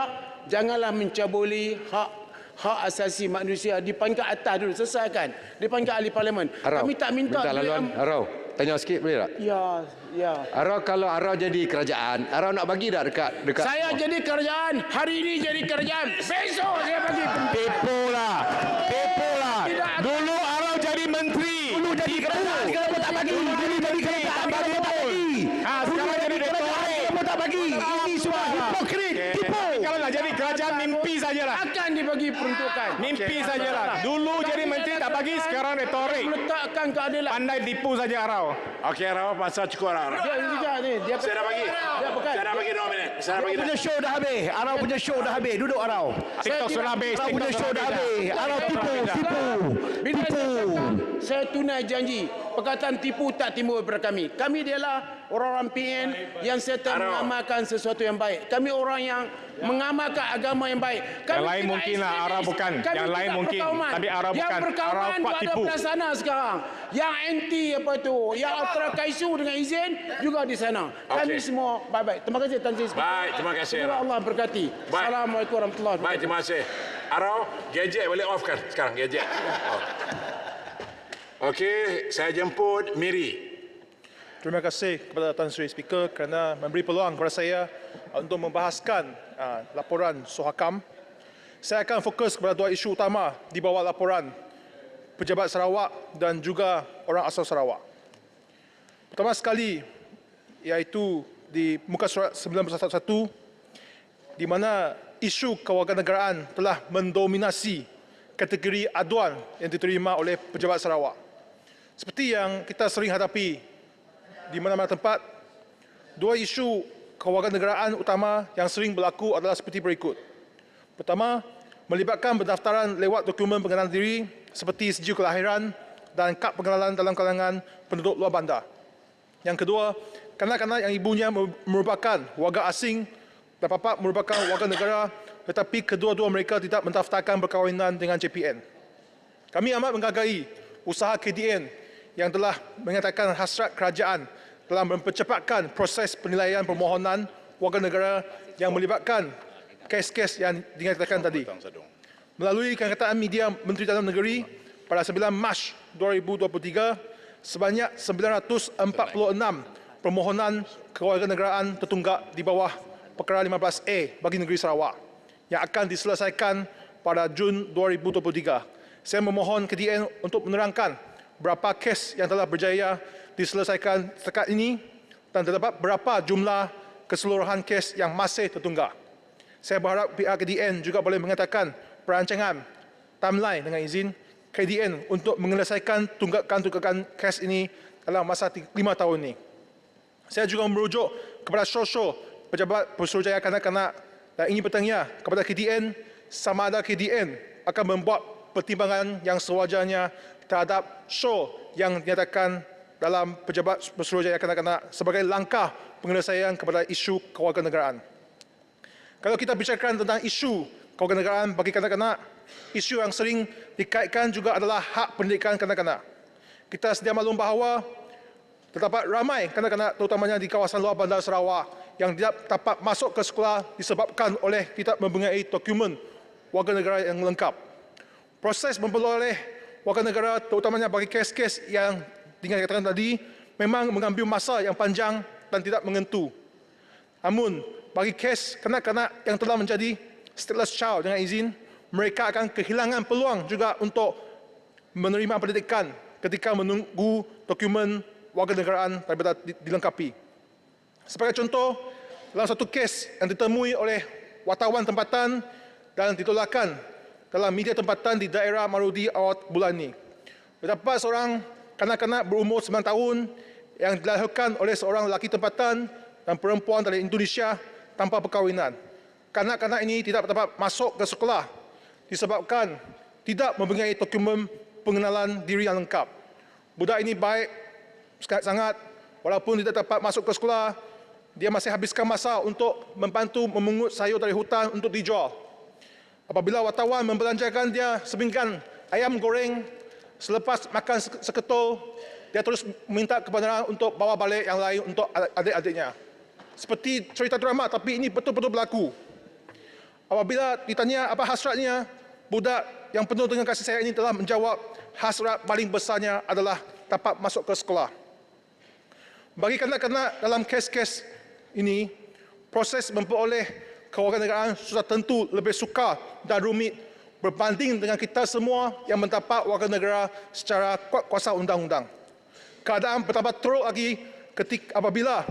janganlah mencabuli hak asasi manusia. Dipanggil atas dulu. Selesaikan. Dipanggil ahli parlimen. Kami tak minta. Arau, tanya sikit boleh tak? Ya. Arau, kalau Arau jadi kerajaan, Arau nak bagi tak dekat Saya jadi kerajaan. Hari ini jadi kerajaan. Besok saya bagi. Tipu lah. Dulu Arau jadi menteri. Dulu jadi kerajaan. Sekarang tak bagi. Dulu jadi kerajaan. Sekarang tak bagi. Sekarang jadi rektorat. Kamu tak bagi. Ini semua hipokrit. Tipu. Kalau nak jadi kerajaan, mimpi sajalah. Akan dibagi peruntukan. Mimpi sajalah. Dulu jadi menteri tak bagi, sekarang retorik. Meletakkan keadilan. Pandai tipu saja Arau. Okey Arau, masa cukup Arau. Dia Saya dah bagi. Dia bukan. Saya dah bagi 2 minit. Saya dah bagi. Punya show dah habis. Arau punya show dah habis. Duduk Arau. TikTok sudah habis. Arau punya show dah habis. Arau tipu. Bila saya tunai janji, perkataan tipu tak timbul daripada kami. Kami adalah orang-orang PN yang serta mengamalkan sesuatu yang baik. Kami orang yang mengamalkan agama yang baik. Kami Yang lain tidak mungkin lah, ekstremis. Arau bukan. Kami Yang lain tidak mungkin. perkauman. Tapi Arau Yang bukan. perkauman Arau tu kuat ada tipu. pelaksana sekarang. Yang anti apa tu, yang ultra kaisu dengan izin juga di sana. Kami semua baik-baik. Terima kasih Tan Sri. Baik, terima kasih. Semoga Allah berkati. Assalamualaikum warahmatullahi wabarakatuh. Baik, terima kasih. Arau, gadget boleh off kan sekarang, gadget. Okey, saya jemput Miri. Terima kasih kepada Tan Sri Speaker kerana memberi peluang kepada saya untuk membahaskan laporan Sohakam. Saya akan fokus kepada 2 isu utama di bawah laporan Pejabat Sarawak dan juga orang asal Sarawak. Pertama sekali, iaitu di muka surat 911, di mana isu kewarganegaraan telah mendominasi kategori aduan yang diterima oleh Pejabat Sarawak. Seperti yang kita sering hadapi di mana-mana tempat, 2 isu kewarganegaraan utama yang sering berlaku adalah seperti berikut. Pertama, melibatkan pendaftaran lewat dokumen pengenalan diri seperti sijil kelahiran dan kad pengenalan dalam kalangan penduduk luar bandar. Yang kedua, kanak-kanak yang ibunya merupakan warga asing dan bapa merupakan warga negara tetapi kedua-dua mereka tidak mendaftarkan perkahwinan dengan JPN. Kami amat menghargai usaha KDN yang telah menyatakan hasrat kerajaan dalam mempercepatkan proses penilaian permohonan warga negara yang melibatkan kes-kes yang dinyatakan tadi. Melalui kenyataan media Menteri Dalam Negeri pada 9 Mac 2023, sebanyak 946 permohonan kewarganegaraan tertunggak di bawah Perkara 15A bagi negeri Sarawak yang akan diselesaikan pada Jun 2023. Saya memohon KDN untuk menerangkan berapa kes yang telah berjaya diselesaikan setakat ini dan terdapat berapa jumlah keseluruhan kes yang masih tertunggak. Saya berharap pihak KDN juga boleh mengatakan perancangan timeline dengan izin KDN untuk menyelesaikan tunggakan-tunggakan kes ini dalam masa 5 tahun ini. Saya juga merujuk kepada Shosho Pejabat Pesuruhjaya Kanak-Kanak dan ingin bertanya kepada KDN sama ada KDN akan membuat pertimbangan yang sewajarnya terhadap show yang dinyatakan dalam Pejabat Pesuruhjaya Kanak-Kanak sebagai langkah penyelesaian kepada isu kewarganegaraan. Kalau kita bicarakan tentang isu kewarganegaraan bagi kanak-kanak, isu yang sering dikaitkan juga adalah hak pendidikan kanak-kanak. Kita sedia maklum bahawa terdapat ramai kanak-kanak terutamanya di kawasan luar bandar Sarawak yang tidak dapat masuk ke sekolah disebabkan oleh tidak mempunyai dokumen warga negara yang lengkap. Proses memperoleh warga negara terutamanya bagi kes-kes yang dinyatakan tadi memang mengambil masa yang panjang dan tidak menentu. Namun, bagi kes kanak-kanak yang telah menjadi stateless child dengan izin, mereka akan kehilangan peluang juga untuk menerima pendidikan ketika menunggu dokumen warganegaraan daripada dilengkapi. Sebagai contoh, dalam satu kes yang ditemui oleh wartawan tempatan dan ditolakkan dalam media tempatan di daerah Marudi awal bulan ini, terdapat seorang kanak-kanak berumur 9 tahun yang dilahirkan oleh seorang lelaki tempatan dan perempuan dari Indonesia tanpa perkahwinan. Kanak-kanak ini tidak dapat masuk ke sekolah disebabkan tidak mempunyai dokumen pengenalan diri yang lengkap. Budak ini baik sangat, walaupun tidak dapat masuk ke sekolah, dia masih habiskan masa untuk membantu memungut sayur dari hutan untuk dijual. Apabila wartawan membelanjakan dia sepinggan ayam goreng, selepas makan seketul, dia terus minta kebenaran untuk bawa balik yang lain untuk adik-adiknya. Seperti cerita drama, tapi ini betul-betul berlaku. Apabila ditanya apa hasratnya, budak yang penuh dengan kasih sayang ini telah menjawab hasrat paling besarnya adalah dapat masuk ke sekolah. Bagi kanak-kanak dalam kes-kes ini, proses memperoleh kewarganegaraan sudah tentu lebih sukar dan rumit berbanding dengan kita semua yang mendapat warganegara secara kuasa undang-undang. Keadaan bertambah teruk lagi apabila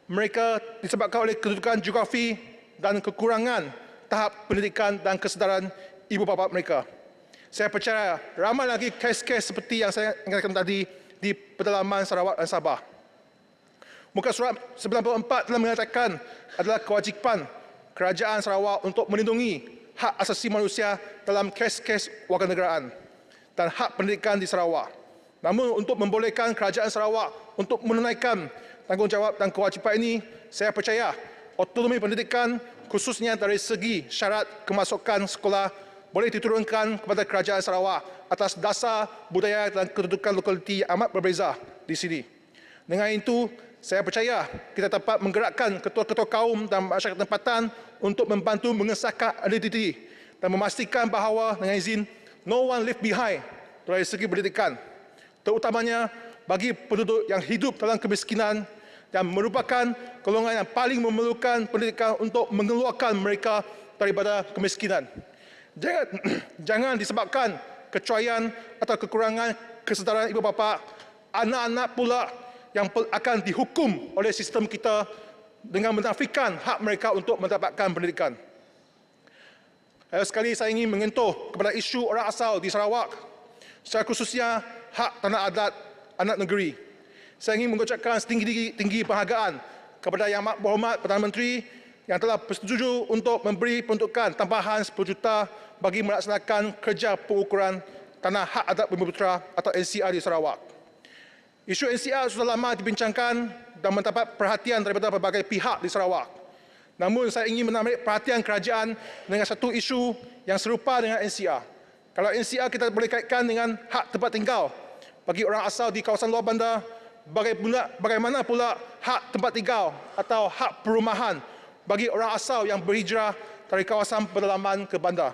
mereka disebabkan oleh kedudukan geografi dan kekurangan tahap pendidikan dan kesedaran ibu bapa mereka. Saya percaya ramai lagi kes-kes seperti yang saya ingatkan tadi di pedalaman Sarawak dan Sabah. Muka surat 94 telah mengatakan adalah kewajipan Kerajaan Sarawak untuk melindungi hak asasi manusia dalam kes-kes warganegaraan dan hak pendidikan di Sarawak. Namun untuk membolehkan Kerajaan Sarawak untuk menunaikan tanggungjawab dan kewajipan ini, saya percaya autonomi pendidikan khususnya dari segi syarat kemasukan sekolah boleh diturunkan kepada Kerajaan Sarawak atas dasar budaya dan kedudukan lokaliti yang amat berbeza di sini. Dengan itu, saya percaya kita dapat menggerakkan ketua-ketua kaum dan masyarakat tempatan untuk membantu mengesahkan identiti dan memastikan bahawa dengan izin no one left behind dari segi pendidikan, terutamanya bagi penduduk yang hidup dalam kemiskinan dan merupakan golongan yang paling memerlukan pendidikan untuk mengeluarkan mereka daripada kemiskinan. Jangan disebabkan kecuaian atau kekurangan kesedaran ibu bapa, anak-anak pula yang akan dihukum oleh sistem kita dengan menafikan hak mereka untuk mendapatkan pendidikan. Sekali saya ingin menyentuh kepada isu orang asal di Sarawak, secara khususnya hak tanah adat anak negeri. Saya ingin mengucapkan setinggi-tinggi penghargaan kepada Yang Amat Berhormat Perdana Menteri yang telah bersetuju untuk memberi peruntukan tambahan 10 juta bagi melaksanakan kerja pengukuran tanah hak adat Bumiputera atau NCR di Sarawak. Isu NCR sudah lama dibincangkan dan mendapat perhatian daripada berbagai pihak di Sarawak. Namun saya ingin menarik perhatian kerajaan dengan satu isu yang serupa dengan NCR. Kalau NCR kita boleh kaitkan dengan hak tempat tinggal bagi orang asal di kawasan luar bandar, bagaimana pula hak tempat tinggal atau hak perumahan bagi orang asal yang berhijrah dari kawasan pedalaman ke bandar.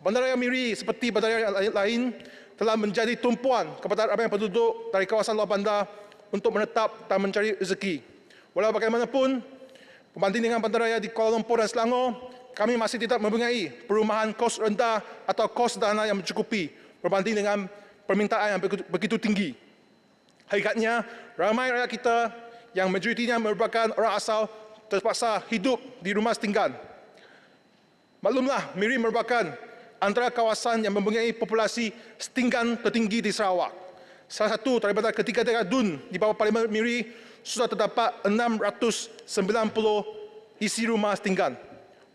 Bandaraya Miri seperti bandaraya lain telah menjadi tumpuan kepada ramai penduduk dari kawasan luar bandar untuk menetap dan mencari rezeki. Walau bagaimanapun, berbanding dengan bandaraya di Kuala Lumpur dan Selangor, kami masih tidak mempunyai perumahan kos rendah atau kos dana yang mencukupi berbanding dengan permintaan yang begitu tinggi. Hakikatnya, ramai rakyat kita yang majoritinya merupakan orang asal terpaksa hidup di rumah setinggan. Maklumlah, Miri merupakan antara kawasan yang mempunyai populasi setinggan tertinggi di Sarawak. Salah satu daripada ketiga-tiga dun di bawah Parlimen Miri sudah terdapat 690 isi rumah setinggan.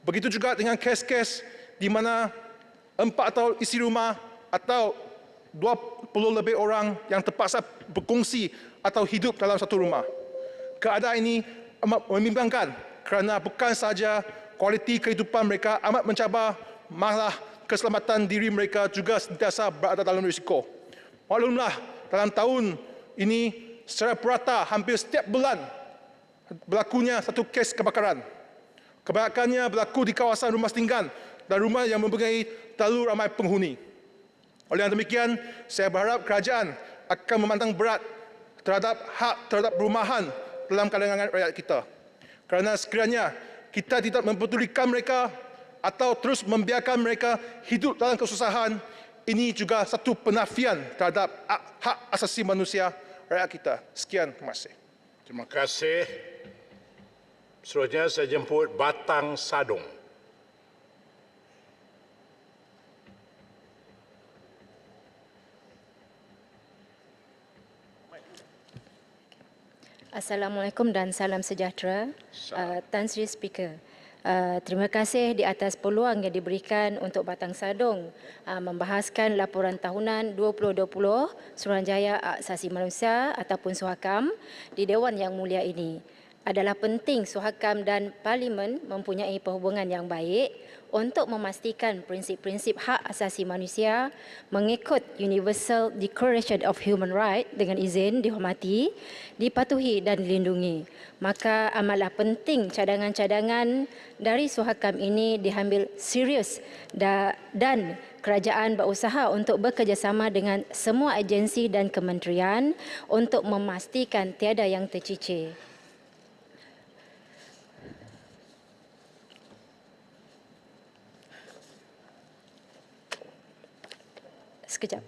Begitu juga dengan kes-kes di mana 4 atau isi rumah atau 20 lebih orang yang terpaksa berkongsi atau hidup dalam satu rumah. Keadaan ini amat membimbangkan kerana bukan sahaja kualiti kehidupan mereka amat mencabar, malah keselamatan diri mereka juga sentiasa berada dalam risiko. Maklumlah, dalam tahun ini secara purata hampir setiap bulan berlakunya satu kes kebakaran. Kebanyakannya berlaku di kawasan rumah setinggan dan rumah yang mempunyai terlalu ramai penghuni. Oleh yang demikian, saya berharap kerajaan akan memandang berat terhadap hak terhadap perumahan dalam kalangan rakyat kita. Kerana sekiranya kita tidak mempedulikan mereka atau terus membiarkan mereka hidup dalam kesusahan, ini juga satu penafian terhadap hak asasi manusia rakyat kita. Sekian, terima kasih. Terima kasih. Seterusnya saya jemput Batang Sadong. Assalamualaikum dan salam sejahtera. Tan Sri Speaker, terima kasih di atas peluang yang diberikan untuk Batang Sadong membahaskan laporan tahunan 2020 Suruhanjaya Hak Asasi Manusia ataupun Suhakam di Dewan Yang Mulia ini. Adalah penting Suhakam dan Parlimen mempunyai perhubungan yang baik untuk memastikan prinsip-prinsip hak asasi manusia mengikut Universal Declaration of Human Rights dengan izin dihormati, dipatuhi dan dilindungi. Maka amatlah penting cadangan-cadangan dari Suhakam ini diambil serius dan kerajaan berusaha untuk bekerjasama dengan semua agensi dan kementerian untuk memastikan tiada yang tercicir. Sekejap.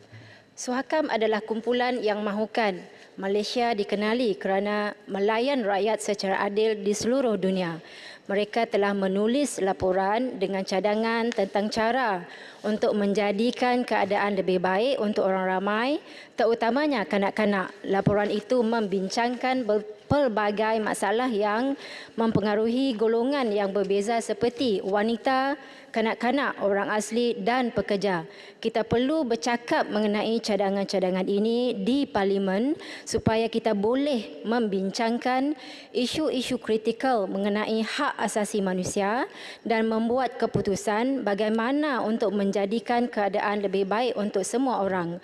Suhakam adalah kumpulan yang mahukan Malaysia dikenali kerana melayan rakyat secara adil di seluruh dunia. Mereka telah menulis laporan dengan cadangan tentang cara untuk menjadikan keadaan lebih baik untuk orang ramai, terutamanya kanak-kanak. Laporan itu membincangkan pelbagai masalah yang mempengaruhi golongan yang berbeza seperti wanita, kanak-kanak, orang asli dan pekerja. Kita perlu bercakap mengenai cadangan-cadangan ini di Parlimen supaya kita boleh membincangkan isu-isu kritikal mengenai hak asasi manusia dan membuat keputusan bagaimana untuk menjadikan keadaan lebih baik untuk semua orang.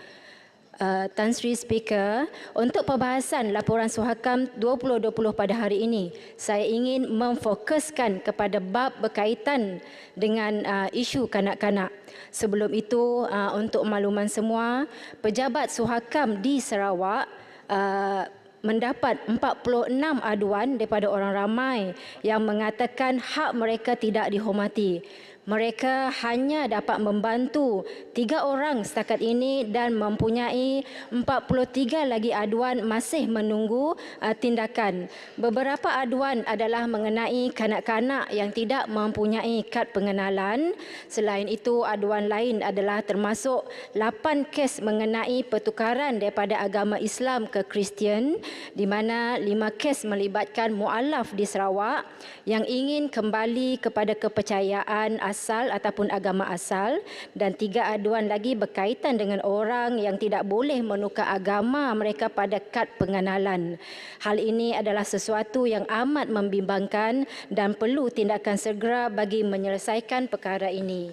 Tan Sri Speaker, untuk perbahasan laporan Suhakam 2020 pada hari ini, saya ingin memfokuskan kepada bab berkaitan dengan isu kanak-kanak. Sebelum itu, untuk makluman semua, pejabat Suhakam di Sarawak mendapat 46 aduan daripada orang ramai yang mengatakan hak mereka tidak dihormati. Mereka hanya dapat membantu 3 orang setakat ini dan mempunyai 43 lagi aduan masih menunggu tindakan. Beberapa aduan adalah mengenai kanak-kanak yang tidak mempunyai kad pengenalan. Selain itu, aduan lain adalah termasuk 8 kes mengenai pertukaran daripada agama Islam ke Kristian, di mana 5 kes melibatkan mualaf di Sarawak yang ingin kembali kepada kepercayaan asal ataupun agama asal, dan 3 aduan lagi berkaitan dengan orang yang tidak boleh menukar agama mereka pada kad pengenalan. Hal ini adalah sesuatu yang amat membimbangkan dan perlu tindakan segera bagi menyelesaikan perkara ini.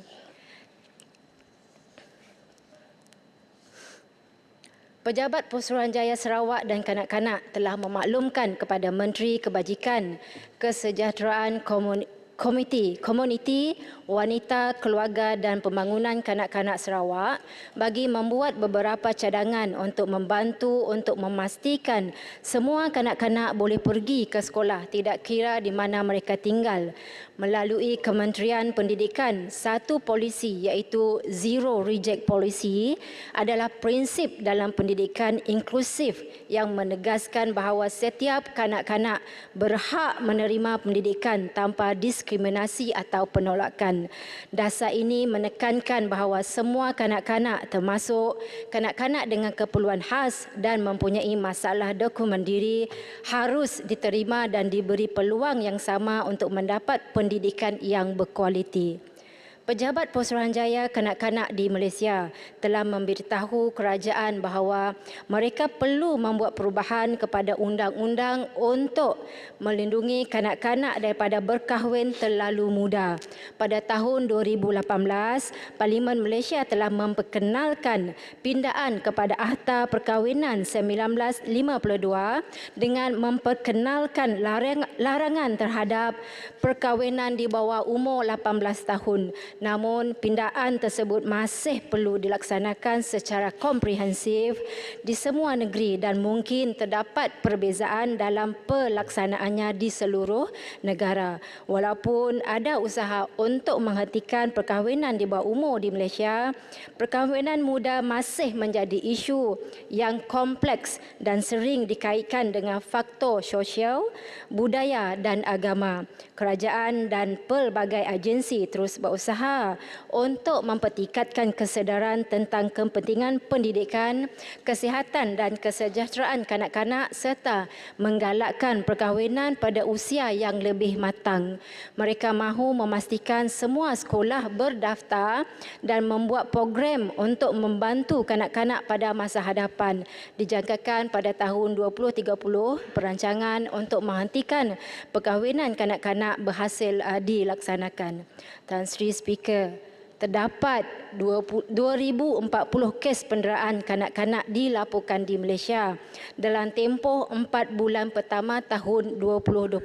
Pejabat Suruhanjaya Sarawak dan kanak-kanak telah memaklumkan kepada Menteri Kebajikan, Kesejahteraan Komuniti, Wanita, Keluarga dan Pembangunan Kanak-kanak Sarawak bagi membuat beberapa cadangan untuk membantu untuk memastikan semua kanak-kanak boleh pergi ke sekolah tidak kira di mana mereka tinggal. Melalui Kementerian Pendidikan, satu polisi iaitu Zero Reject Policy adalah prinsip dalam pendidikan inklusif yang menegaskan bahawa setiap kanak-kanak berhak menerima pendidikan tanpa diskriminasi atau penolakan. Dasar ini menekankan bahawa semua kanak-kanak termasuk kanak-kanak dengan keperluan khas dan mempunyai masalah dokumen diri harus diterima dan diberi peluang yang sama untuk mendapat pendidikan yang berkualiti. Pejabat Suruhanjaya Kanak-kanak di Malaysia telah memberitahu kerajaan bahawa mereka perlu membuat perubahan kepada undang-undang untuk melindungi kanak-kanak daripada berkahwin terlalu muda. Pada tahun 2018, Parlimen Malaysia telah memperkenalkan pindaan kepada Akta Perkahwinan 1952 dengan memperkenalkan larangan terhadap perkahwinan di bawah umur 18 tahun. Namun pindaan tersebut masih perlu dilaksanakan secara komprehensif di semua negeri dan mungkin terdapat perbezaan dalam pelaksanaannya di seluruh negara. Walaupun ada usaha untuk menghentikan perkahwinan di bawah umur di Malaysia, perkahwinan muda masih menjadi isu yang kompleks dan sering dikaitkan dengan faktor sosial, budaya dan agama. Kerajaan dan pelbagai agensi terus berusaha untuk mempertingkatkan kesedaran tentang kepentingan pendidikan, kesihatan dan kesejahteraan kanak-kanak serta menggalakkan perkahwinan pada usia yang lebih matang. Mereka mahu memastikan semua sekolah berdaftar dan membuat program untuk membantu kanak-kanak pada masa hadapan. Dijangkakan pada tahun 2030, perancangan untuk menghentikan perkahwinan kanak-kanak berhasil dilaksanakan. Tan Sri Speaker, terdapat 2,040 kes penderaan kanak-kanak dilaporkan di Malaysia dalam tempoh 4 bulan pertama tahun 2021.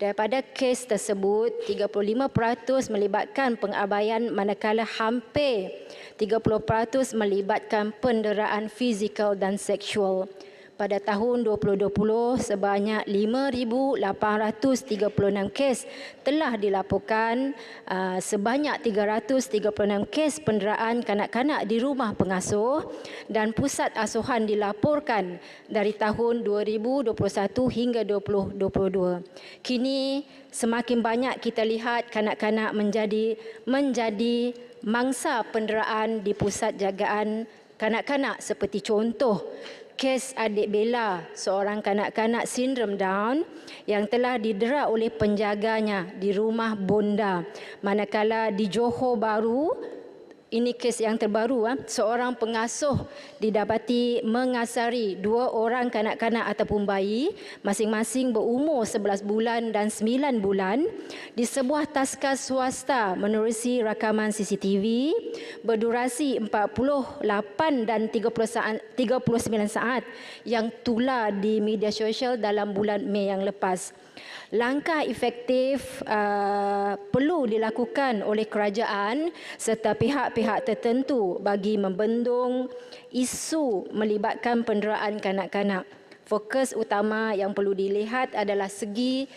Daripada kes tersebut, 35% melibatkan pengabaian manakala hampir 30% melibatkan penderaan fizikal dan seksual. Pada tahun 2020, sebanyak 5,836 kes telah dilaporkan, sebanyak 336 kes penderaan kanak-kanak di rumah pengasuh dan pusat asuhan dilaporkan dari tahun 2021 hingga 2022. Kini semakin banyak kita lihat kanak-kanak menjadi mangsa penderaan di pusat jagaan kanak-kanak seperti contoh kes adik Bella, seorang kanak-kanak sindrom Down yang telah didera oleh penjaganya di rumah bonda. Manakala di Johor Bahru, ini kes yang terbaru, seorang pengasuh didapati mengasari 2 orang kanak-kanak ataupun bayi, masing-masing berumur 11 bulan dan 9 bulan di sebuah taska swasta menerusi rakaman CCTV berdurasi 48 dan 39 saat yang tular di media sosial dalam bulan Mei yang lepas. Langkah efektif perlu dilakukan oleh kerajaan serta pihak-pihak tertentu bagi membendung isu melibatkan penderaan kanak-kanak. Fokus utama yang perlu dilihat adalah segi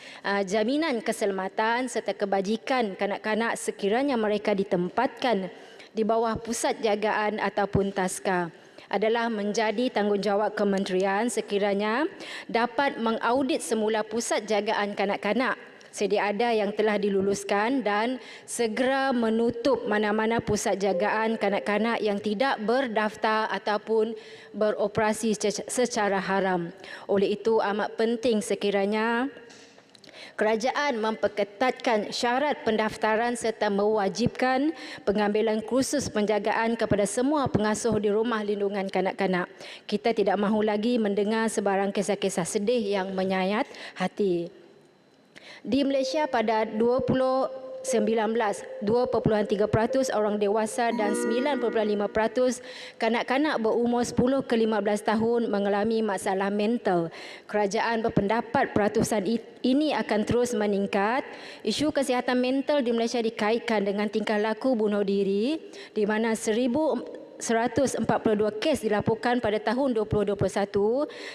jaminan keselamatan serta kebajikan kanak-kanak sekiranya mereka ditempatkan di bawah pusat jagaan ataupun taska. Adalah menjadi tanggungjawab kementerian sekiranya dapat mengaudit semula pusat jagaan kanak-kanak sedia ada yang telah diluluskan dan segera menutup mana-mana pusat jagaan kanak-kanak yang tidak berdaftar ataupun beroperasi secara haram. Oleh itu amat penting sekiranya kerajaan memperketatkan syarat pendaftaran serta mewajibkan pengambilan kursus penjagaan kepada semua pengasuh di rumah lindungan kanak-kanak. Kita tidak mahu lagi mendengar sebarang kisah-kisah sedih yang menyayat hati. Di Malaysia pada 2.3% orang dewasa dan 9.5% kanak-kanak berumur 10 ke 15 tahun mengalami masalah mental. Kerajaan berpendapat peratusan ini akan terus meningkat. Isu kesihatan mental di Malaysia dikaitkan dengan tingkah laku bunuh diri di mana 142 kes dilaporkan pada tahun 2021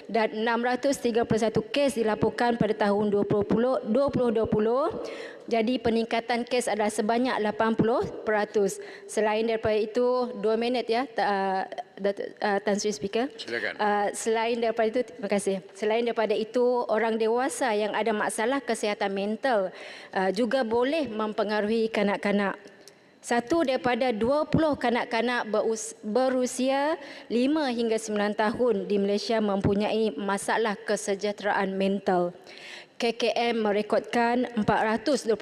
dan 631 kes dilaporkan pada tahun 2020. Jadi peningkatan kes adalah sebanyak 80%. Selain daripada itu, 2 minit ya, Tan Sri Speaker. Silakan. Selain daripada itu, terima kasih. Selain daripada itu, orang dewasa yang ada masalah kesihatan mental juga boleh mempengaruhi kanak-kanak. 1 daripada 20 kanak-kanak berusia 5 hingga 9 tahun di Malaysia mempunyai masalah kesejahteraan mental. KKM merekodkan 424,000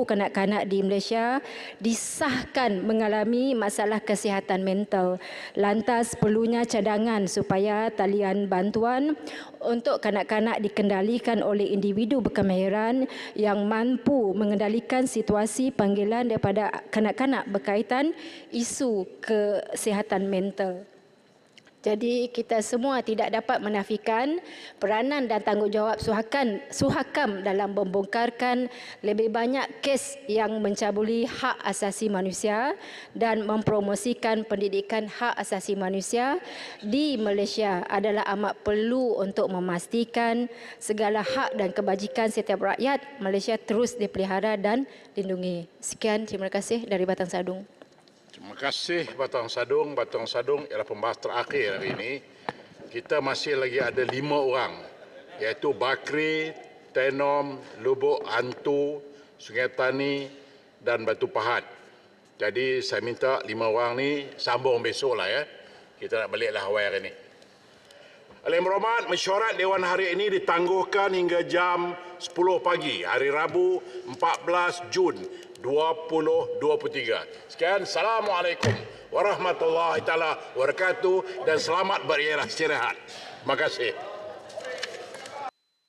kanak-kanak di Malaysia disahkan mengalami masalah kesihatan mental. Lantas perlunya cadangan supaya talian bantuan untuk kanak-kanak dikendalikan oleh individu berkemahiran yang mampu mengendalikan situasi panggilan daripada kanak-kanak berkaitan isu kesihatan mental. Jadi kita semua tidak dapat menafikan peranan dan tanggungjawab Suhakam dalam membongkarkan lebih banyak kes yang mencabuli hak asasi manusia dan mempromosikan pendidikan hak asasi manusia di Malaysia adalah amat perlu untuk memastikan segala hak dan kebajikan setiap rakyat Malaysia terus dipelihara dan dilindungi. Sekian, terima kasih dari Batang Sadung. Terima kasih Batang Sadung. Batang Sadung ialah pembahas terakhir hari ini. Kita masih lagi ada 5 orang, iaitu Bakri, Tenom, Lubuk, Hantu, Sungai Tani dan Batu Pahat. Jadi saya minta 5 orang ni sambung besoklah ya. Kita nak baliklah awal hari ini. Oleh yang berhormat, mesyuarat Dewan hari ini ditangguhkan hingga jam 10 pagi, hari Rabu 14 Jun 2023. Sekian, Assalamualaikum warahmatullahi taala wabarakatuh dan selamat beristirahat. Terima kasih.